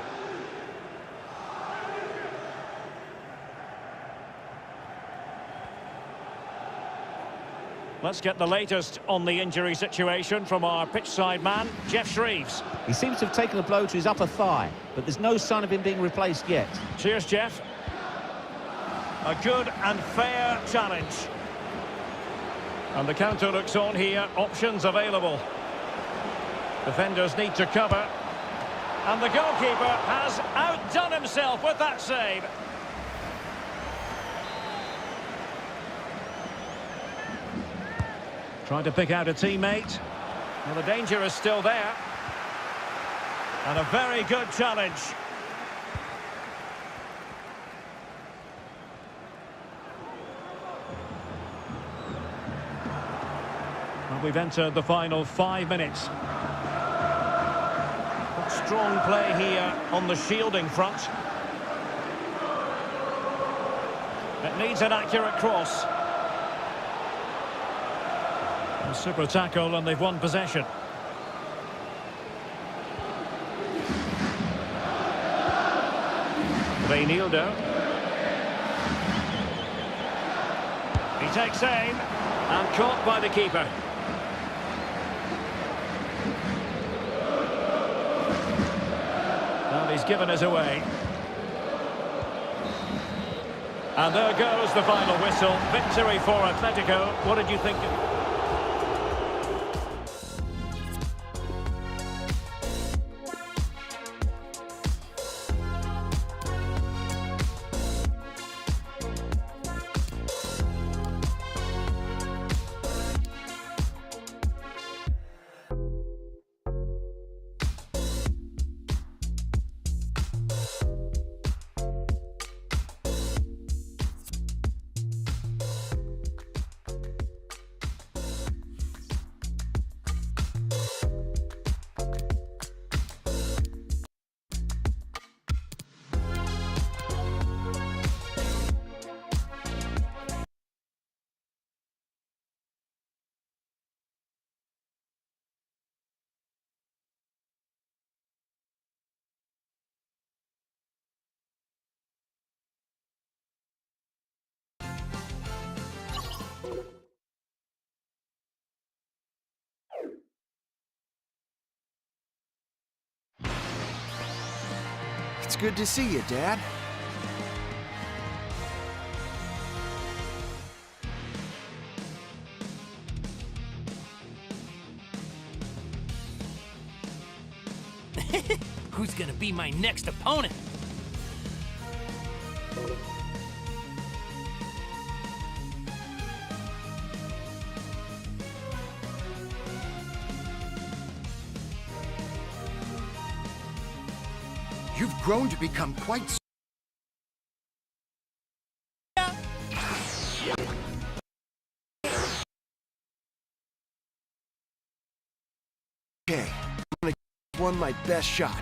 Let's get the latest on the injury situation from our pitchside man, Jeff Shreeves. He seems to have taken a blow to his upper thigh, but there's no sign of him being replaced yet. Cheers, Jeff. A good and fair challenge. And the counter looks on here. Options available. Defenders need to cover. And the goalkeeper has outdone himself with that save. Trying to pick out a teammate. Well, the danger is still there. And a very good challenge. We've entered the final 5 minutes. Strong play here on the shielding front. It needs an accurate cross. A super tackle, and they've won possession. Reinildo. He takes aim and caught by the keeper. Well, he's given us away. And there goes the final whistle. Victory for Atletico. What did you think? It's good to see you, Dad. Who's gonna be my next opponent? You've grown to become quite... Okay, I'm gonna give one my best shot.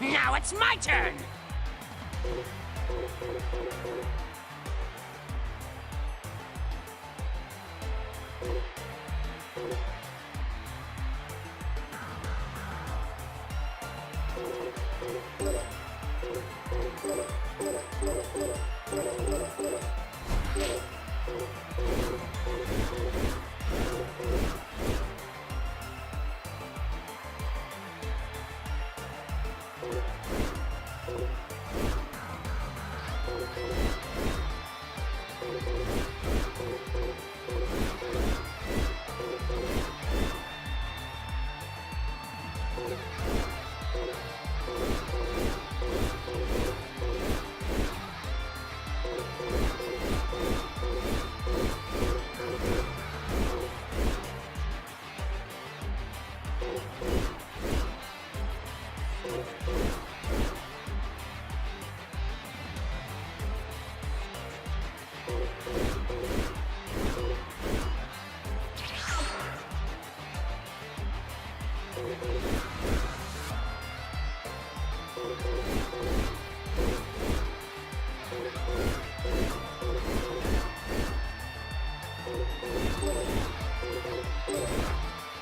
Now it's my turn!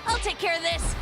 I'll take care of this.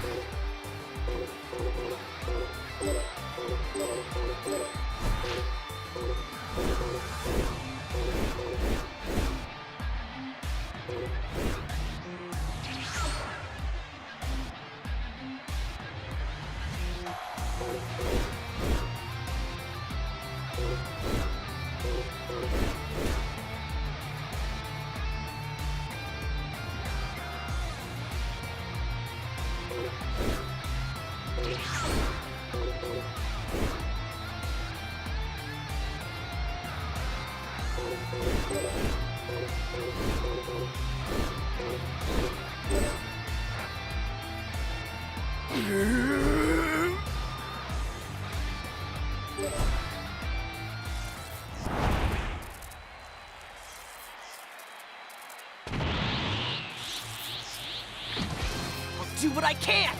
I'll do what I can!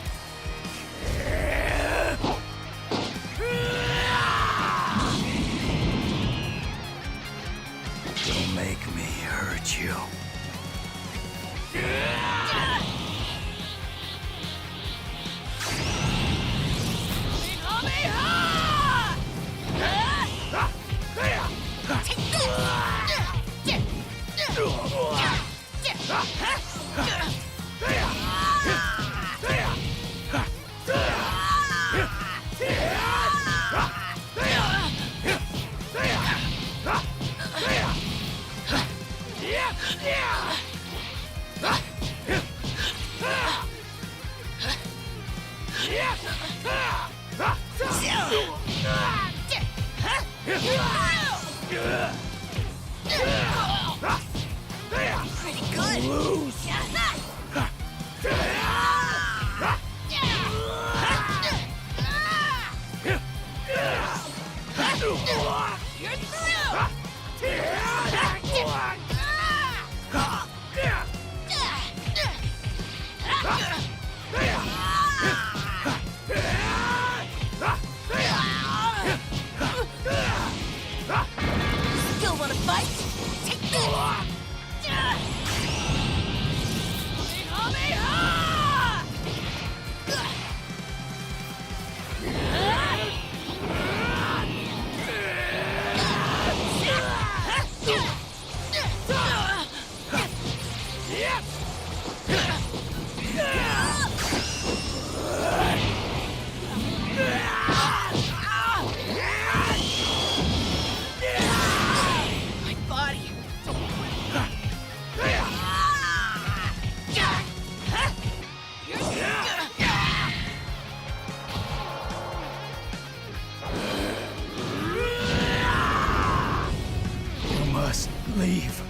Don't make me hurt you. Pretty good! You're through! Still wanna fight? Take this! My body! You must leave.